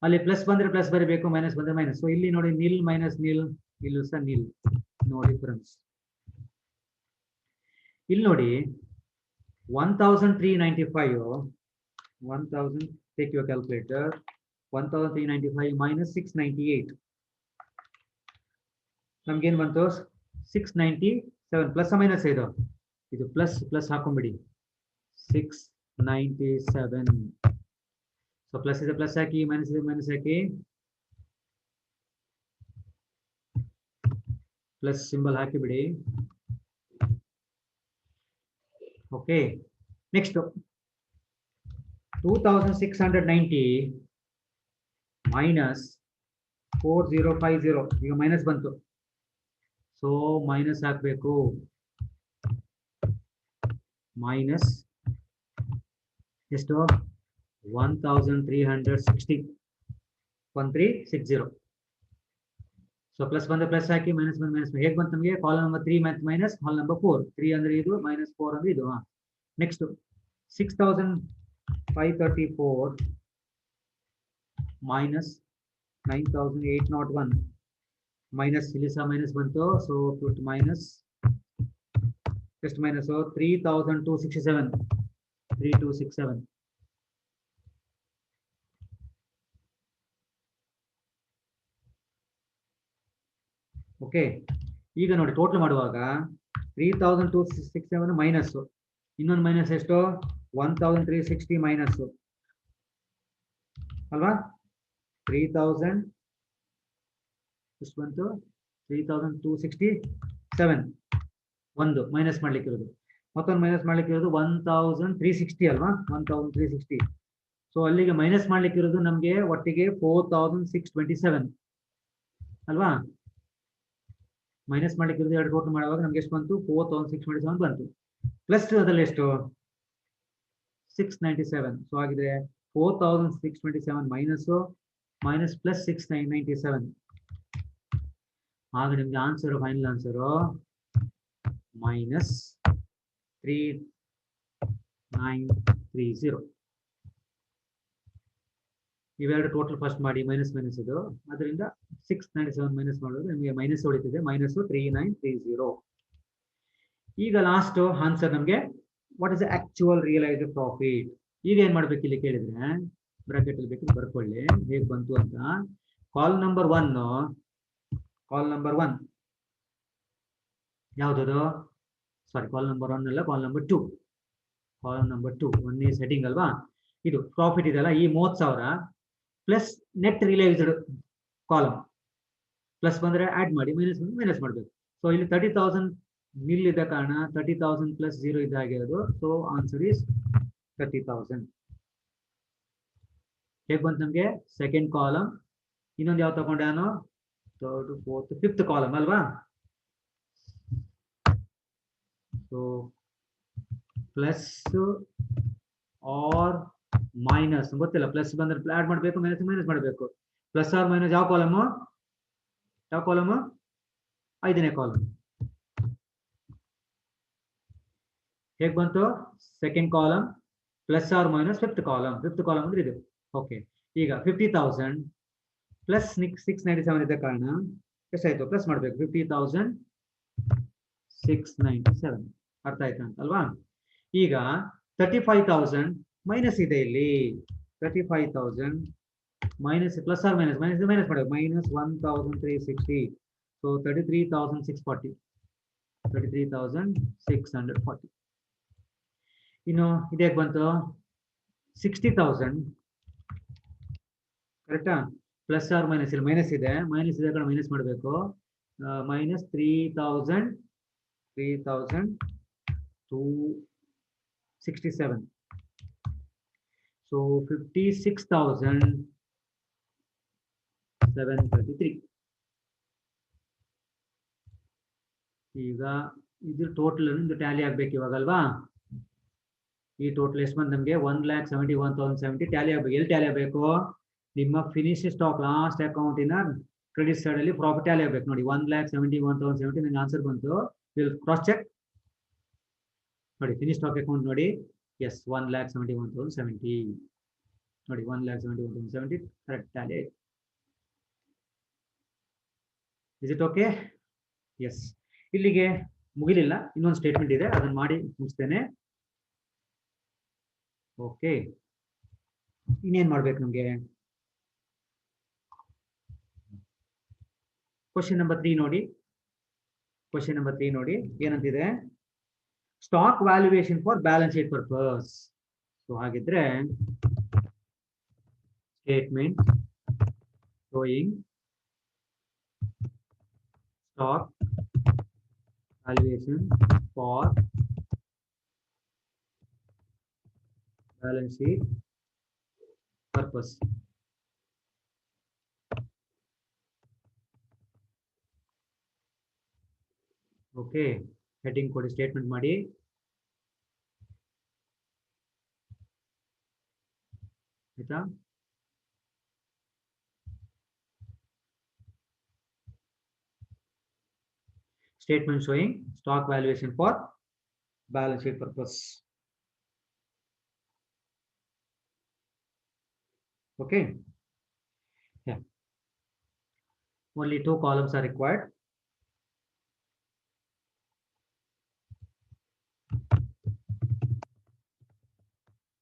ಅಲ್ಲಿ ಪ್ಲಸ್ ಬಂದ್ರೆ ಪ್ಲಸ್ ಬರಬೇಕು, ಮೈನಸ್ ಬಂದ್ರೆ ಮೈನಸ್. ಸೊ ಇಲ್ಲಿ ನೋಡಿ ನಿಲ್ ಮೈನಸ್ ನಿಲ್, ಇಲ್ಲೂ ಸಹ ನಿಲ್. ನೋಡಿ ಫ್ರೆಂಡ್ಸ್, ಇಲ್ಲಿ ನೋಡಿ 1395, 1000 ಟೇಕ್ ಯುವರ್ ಕ್ಯಾಲ್ಕುಲೇಟರ್, 1395 minus 698 ನಮ್ಗೇನ್ ಬಂತು 697. ಪ್ಲಸ್ ಮೈನಸ್ ಇದು ಪ್ಲಸ್ ಹಾಕೊಂಡ್ಬಿಡಿ, 697. ಸೊ ಪ್ಲಸ್ ಇದೆ ಪ್ಲಸ್ ಹಾಕಿ, ಮೈನಸ್ ಇದೆ ಮೈನಸ್ ಹಾಕಿ, ಪ್ಲಸ್ ಸಿಂಬಲ್ ಹಾಕಿಬಿಡಿ. Okay, next 2690 minus 4050. ಈಗ ಮೈನಸ್ ಬಂತು, ಸೊ ಮೈನಸ್ ಹಾಕಬೇಕು. ಮೈನಸ್ ಎಷ್ಟು, 1360, 1360. ಸೊ ಪ್ಲಸ್ ಬಂದ್ರೆ ಪ್ಲಸ್ ಹಾಕಿ, ಮೈನಸ್ ಬಂದ್ರೆ ಮೈನಸ್. ಹೇಗೆ ಬಂತು ನಮಗೆ, column number 3 minus column number 4. 3 ಅಂದ್ರೆ ಇದು, ಮೈನಸ್ 4 ಅಂದ್ರೆ ಇದು. ನೆಕ್ಸ್ಟ್ 6534 ಮೈನಸ್ 9801 ಮೈನಸ್, ಇಲ್ಲಿ ಸಹ ಮೈನಸ್ ಬಂತು. ಸೊ ಮೈನಸ್ ಎಷ್ಟು ಮೈನಸ್, 3267, 3267. ಓಕೆ, ಈಗ ನೋಡಿ ಟೋಟಲ್ ಮಾಡುವಾಗ 3267 ಮೈನಸ್, ಇನ್ನೊಂದು ಮೈನಸ್ ಎಷ್ಟು 1360 ಮೈನಸ್ ಅಲ್ವಾ. 3000 ಎಷ್ಟು ಬಂತು, 3267. ಒಂದು ಮೈನಸ್ ಮಾಡ್ಲಿಕ್ಕೆ ಇರೋದು, ಮತ್ತೊಂದು ಮೈನಸ್ ಮಾಡ್ಲಿಕ್ಕೆ ಇರೋದು 1360 ಅಲ್ವಾ, 1360. ಸೊ ಅಲ್ಲಿಗೆ ಮೈನಸ್ ಮಾಡ್ಲಿಕ್ಕೆ ಇರೋದು ನಮ್ಗೆ ಒಟ್ಟಿಗೆ 4627 ಅಲ್ವಾ. ಮೈನಸ್ ಮಾಡ್ಲಿಕ್ಕೆ ಇರೋದು ಎರಡು ಟೋಟಲ್ ಮಾಡುವಾಗ ನಮ್ಗೆ ಎಷ್ಟು ಬಂತು, 4627 ಬಂತು. ಪ್ಲಸ್ ಅದರಲ್ಲಿ ಎಷ್ಟು 697. ಸೊ ಆಗಿದೆ 4627 ಮೈನಸ್ ಮೈನಸ್ ಪ್ಲಸ್ 697. ಆಗ ನಿಮ್ಗೆ ಆನ್ಸರ್, ಫೈನಲ್ ಆನ್ಸರು ಮೈನಸ್ 3930. ಇವೆರಡು ಟೋಟಲ್ ಫಸ್ಟ್ ಮಾಡಿ, ಮೈನಸ್ ಮೈನಸ್ ಇದು, ಅದರಿಂದ 697 ಮೈನಸ್ ಮಾಡೋದು ನಿಮಗೆ ಮೈನಸ್ ಉಳಿತಿದೆ, ಮೈನಸ್ 3930. ಈಗ ಲಾಸ್ಟ್ ಆನ್ಸರ್ ನಮಗೆ what is the actual realised profit. ಈಗ ಏನ್ ಮಾಡ್ಬೇಕು ಇಲ್ಲಿ ಕೇಳಿದ್ರೆ, ಬ್ರಾಕೆಟ್ ಅಲ್ಲಿ ಬೇಕಿದ್ರೆ ಬರ್ಕೊಳ್ಳಿ ಹೇಗೆ ಬಂತು ಅಂತ. ಕಾಲ್ ನಂಬರ್ ಒನ್ ಯಾವ್ದದು? ಸಾರಿ, ಕಾಲ್ ನಂಬರ್ ಒನ್ ಅಲ್ಲ, col number two. Column number 2 ಒಂದೇ ಸೆಟ್ಟಿಂಗ್ ಅಲ್ವಾ. ಇದು ಪ್ರಾಫಿಟ್ ಇದೆಲ್ಲ ಈ 30,000 plus net realised column plus ಬಂದ್ರೆ ಆಡ್ ಮಾಡಿ, ಮೈನಸ್ ಮಾಡಬೇಕು. ಸೊ ಇಲ್ಲಿ 30,000 ನಿಲ್ ಇದ್ದ ಕಾರಣ 30,000 ಪ್ಲಸ್ 0 ಇದ್ದಾಗಿರೋದು. So answer is 30,000. ಹೇಗೆ ಬಂತು ನಮಗೆ? Second column. ಇನ್ನೊಂದು ಯಾವ ತಗೊಂಡೆ ನಾನು? ಥರ್ಡ್, ಫೋರ್ತ್, ಫಿಫ್ತ್ ಕಾಲಮ್ ಅಲ್ವಾ. ಸೊ ಪ್ಲಸ್ ಆರ್ ಮೈನಸ್ ಗೊತ್ತಿಲ್ಲ, ಪ್ಲಸ್ ಬಂದ್ರೆ ಆಡ್ ಮಾಡಬೇಕು, ಮೈನಸ್ ಮಾಡಬೇಕು. ಪ್ಲಸ್ ಆರ್ ಮೈನಸ್ ಯಾವ ಕಾಲಮು? ಐದನೇ ಕಾಲಮ್. ಹೇಗೆ ಬಂತು? Second column plus or minus fifth column ಅಂದ್ರೆ ಇದು. ಓಕೆ, ಈಗ 50,000 ಪ್ಲಸ್ 697 ಇದ್ದ ಕಾರಣ ಎಷ್ಟಾಯ್ತು? ಪ್ಲಸ್ ಮಾಡಬೇಕು, 50,697. ಅರ್ಥ ಆಯ್ತಾ ಅಲ್ವಾ? ಈಗ 35,000 ಮೈನಸ್ ಇದೆ ಇಲ್ಲಿ. 35,000 minus plus or minus minus ಮಾಡಬೇಕು, ಮೈನಸ್ 1,360. ಸೊ 33,640. 33,640. ಇನ್ನು ಇದೇ ಬಂತು 60,000 ಕರೆಕ್ಟಾ? ಪ್ಲಸ್ ಆರ್ ಮೈನಸ್ ಇಲ್ಲಿ ಮೈನಸ್ ಇದೆ ಕಡೆ ಮೈನಸ್ ಮಾಡಬೇಕು, ಮೈನಸ್ 3,267. ಸೊ 56,733. ಈಗ ಇದು ಟೋಟಲ್ ಟ್ಯಾಲಿ ಆಗ್ಬೇಕು ಇವಾಗ ಅಲ್ವಾ. ಈ ಟೋಟಲ್ ಎಷ್ಟು ಬಂದು ನಮಗೆ 1,71,070 ಟ್ಯಾಲಿ ಆಗ್ಬೇಕು. ಎಲ್ಲಿ ಟ್ಯಾಲಿ ಆಗಬೇಕು? ನಿಮ್ಮ ಫಿನಿಶ್ ಸ್ಟಾಕ್ ಲಾಸ್ಟ್ ಅಕೌಂಟಿನ ಕ್ರೆಡಿಟ್ ಸೈಡ್ ಅಲ್ಲಿ ಪ್ರಾಫಿಟ್ ಟ್ಯಾಲಿ ಆಗಬೇಕು ನೋಡಿ. 1,71,070 ನಂಗೆ ಆನ್ಸರ್ ಬಂತು. ಕ್ರಾಸ್ ಚೆಕ್ ನೋಡಿ, ಫಿನಿಶ್ ಸ್ಟಾಕ್ ಅಕೌಂಟ್ ನೋಡಿ. ಎಸ್, 1,71,070 ನೋಡಿ. 1,71,070 ಕರೆಕ್ಟ್ ಟ್ಯಾಲಿ ಆಯ್ತು. Is it okay? ಎಸ್. ಇಲ್ಲಿಗೆ ಮುಗಿಲಿಲ್ಲ, ಇನ್ನೊಂದು ಸ್ಟೇಟ್ಮೆಂಟ್ ಇದೆ, ಅದನ್ನು ಮಾಡಿ ಮುಗಿಸ್ತೇನೆ. ಓಕೆ, ಇನ್ನೇನ್ ಮಾಡ್ಬೇಕು ನಮ್ಗೆ? ಕ್ವಶನ್ ನಂಬರ್ 3 ನೋಡಿ. ಕ್ವಶನ್ ನಂಬರ್ 3 ನೋಡಿ ಏನಂತಿದೆ? Stock valuation for balance sheet purpose. So ಹಾಗಿದ್ರೆ statement showing stock valuation for balance sheet purpose. Okay, heading ಕೊಡಿ, ಸ್ಟೇಟ್ಮೆಂಟ್ ಮಾಡಿ. ಆಯ್ತಾ? Statement showing stock valuation for balance sheet purpose. Okay. Yeah. Only 2 columns are required.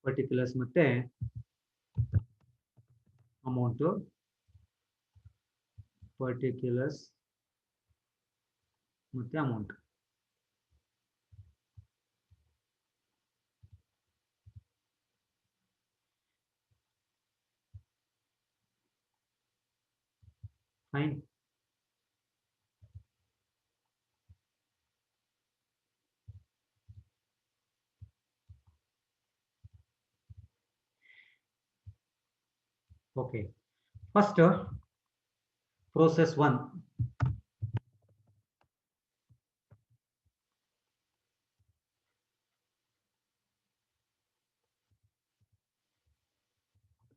Particulars ಮತ್ತೆ amount. Particulars ಮತ್ತೆ amount. Fine. Okay. First, process 1.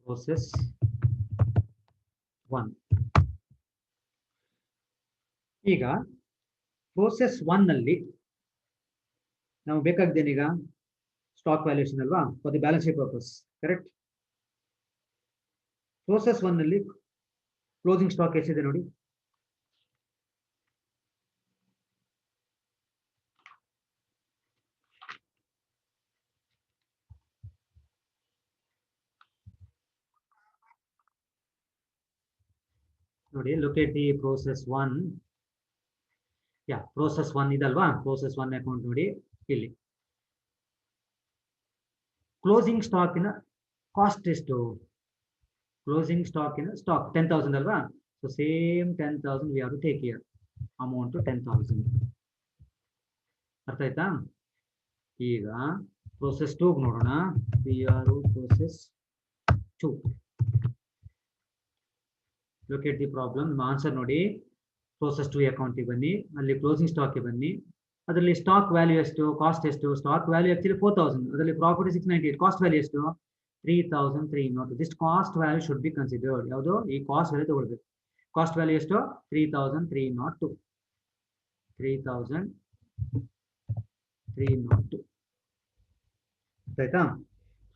Process 1. ಈಗ process 1 ನಲ್ಲಿ ನಾವು ಬೇಕಾಗಿದ್ದೇನೆ ಈಗ stock valuation ಅಲ್ವಾ, for the balance sheet purpose. Correct? Process 1 ನಲ್ಲಿ closing stock ಎಷ್ಟಿದೆ ನೋಡಿ. ನೋಡಿ, look at the process 1. process 1 ಇದಲ್ವಾ, process 1 ಅಕೌಂಟ್ ನೋಡಿ ಇಲ್ಲಿ ಕ್ಲೋಸಿಂಗ್ ಸ್ಟಾಕ್ ಇನ ಕಾಸ್ಟ್ ಎಷ್ಟು, ಕ್ಲೋಸಿಂಗ್ ಸ್ಟಾಕ್ ಇನ ಸ್ಟಾಕ್ 10,000 ಅಲ್ವಾ, so same 10,000 we have to take here, amount 10,000. ಅರ್ಥ ಆಯ್ತಾ? ಈಗ ಪ್ರೋಸೆಸ್ 2 ನೋಡೋಣ. Process 2, look at the problem. Answer ನೋಡಿ, ಪ್ರೋಸೆಸ್ 2 ಅಕೌಂಟಿಗೆ ಬನ್ನಿ, ಅಲ್ಲಿ ಕ್ಲೋಸಿಂಗ್ ಸ್ಟಾಕ್ಗೆ ಬನ್ನಿ, ಅದರಲ್ಲಿ ಸ್ಟಾಕ್ ವ್ಯಾಲ್ಯೂ ಎಷ್ಟು, ಕಾಸ್ಟ್ ಎಷ್ಟು, ಸ್ಟಾಕ್ ವ್ಯಾಲ್ಯೂ ಆಕ್ಚುಲಿ 4,000, ಅದರಲ್ಲಿ ಪ್ರಾಫಿಟ್ 698, ಕಾಸ್ಟ್ ವ್ಯಾಲ್ಯೂ ಎಷ್ಟು 3,300. This cost value should be considered. ಯಾವುದು, ಈ ಕಾಸ್ಟ್ ವ್ಯಾಲ್ಯೂ ತಗೊಳ್ಬೇಕು. ಕಾಸ್ಟ್ ವ್ಯಾಲ್ಯೂ ಎಷ್ಟು 3,302, 3,302. ಆಯ್ತಾ?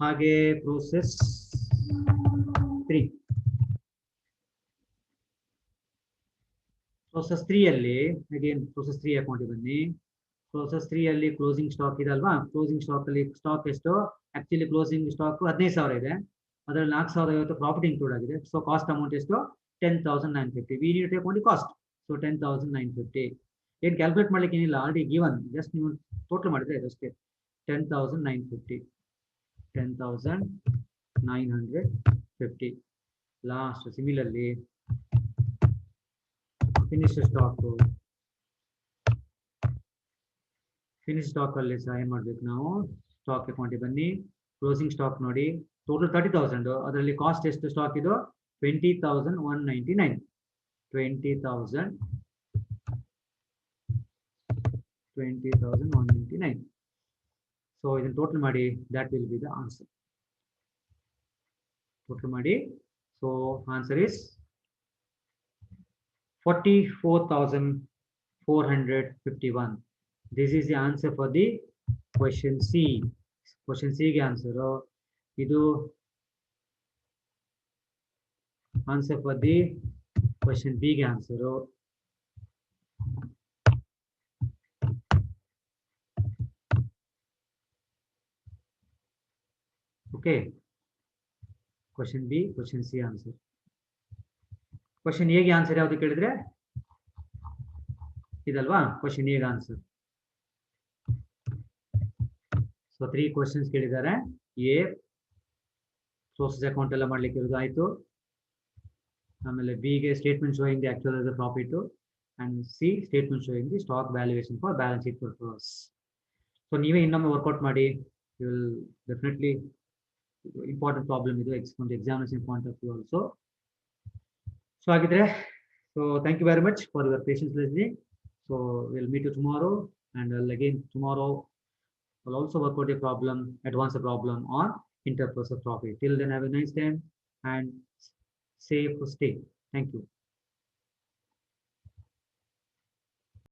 ಹಾಗೆ ಪ್ರೋಸೆಸ್ 3, ಪ್ರೋಸೆಸ್ 3 ಅಲ್ಲಿ ಅಗೇನ್ ಪ್ರೋಸೆಸ್ 3 ಅಕೌಂಟಿಗೆ ಬನ್ನಿ. ಪ್ರೋಸೆಸ್ 3 ಅಲ್ಲಿ ಕ್ಲೋಸಿಂಗ್ ಸ್ಟಾಕ್ ಇದೆ ಅಲ್ವಾ, ಕ್ಲೋಸಿಂಗ್ ಸ್ಟಾಕ್ ಅಲ್ಲಿ ಸ್ಟಾಕ್ ಎಷ್ಟು, ಆಕ್ಚುಲಿ ಕ್ಲೋಸಿಂಗ್ ಸ್ಟಾಕ್ 15,000 ಇದೆ, ಅದರಲ್ಲಿ 4,050 ಪ್ರಾಫಿಟ್ ಇನ್ಕ್ಲೂಡ್ ಆಗಿದೆ. ಸೊ ಕಾಸ್ಟ್ ಅಮೌಂಟ್ ಎಷ್ಟು 10,950. We need to take only cost, so 10,950. ಏನು ಕ್ಯಾಲ್ಕುಲೇಟ್ ಮಾಡ್ಲಿಕ್ಕೆ ಏನಿಲ್ಲ, ಆಲ್ರೆಡಿ ಗಿವನ್, ಜಸ್ಟ್ ನೀವು ಟೋಟಲ್ ಮಾಡಿದ್ರೆ ಅಷ್ಟೇ. 10,950, 10,950. Last similarly finish stock, finish stock ಅಲ್ಲಿ ಸಹ ಏನ್ ಮಾಡ್ಬೇಕು ನಾವು, ಸ್ಟಾಕ್ ಅಕೌಂಟಿಗೆ ಬನ್ನಿ, ಕ್ಲೋಸಿಂಗ್ ಸ್ಟಾಕ್ ನೋಡಿ, ಟೋಟಲ್ 30,000, ಅದರಲ್ಲಿ ಕಾಸ್ಟ್ ಎಷ್ಟು ಸ್ಟಾಕ್ ಇದು 20,199, 20,199. ಸೊ ಇದನ್ನು ಟೋಟಲ್ ಮಾಡಿ, that will be the answer. Total ಮಾಡಿ, so answer is 44,451. This is the answer for the question C. Question C ಗೆ ಆನ್ಸರ್ ಇದು. Answer for the question B ಗೆ answer. Okay, question B, question C answer. Question A ಗೆ answer ಯಾವುದು ಕೇಳಿದ್ರೆ ಇದಲ್ವಾ, question A ಗೆ answer. So 3 questions ಕೇಳಿದ್ದಾರೆ. A sources account ಎಲ್ಲ ಮಾಡ್ಲಿಕ್ಕೆ ಇರೋದು ಆಯ್ತು, ಆಮೇಲೆ ಬಿ ಗೆ statement showing the actual profit, and C statement showing the stock valuation for balance sheet purpose. So ನೀವೇ ಇನ್ನೊಮ್ಮೆ ವರ್ಕೌಟ್ ಮಾಡಿ, you will definitely, important problem ಇದು ಒಂದು examination point of view also. So ಹಾಗಿದ್ರೆ, so thank you very much for your patience listening. So will meet you tomorrow, and again tomorrow we'll also work out a problem, advance a problem on interpersonal profit. Till then, have a nice time and safe stay. Thank you.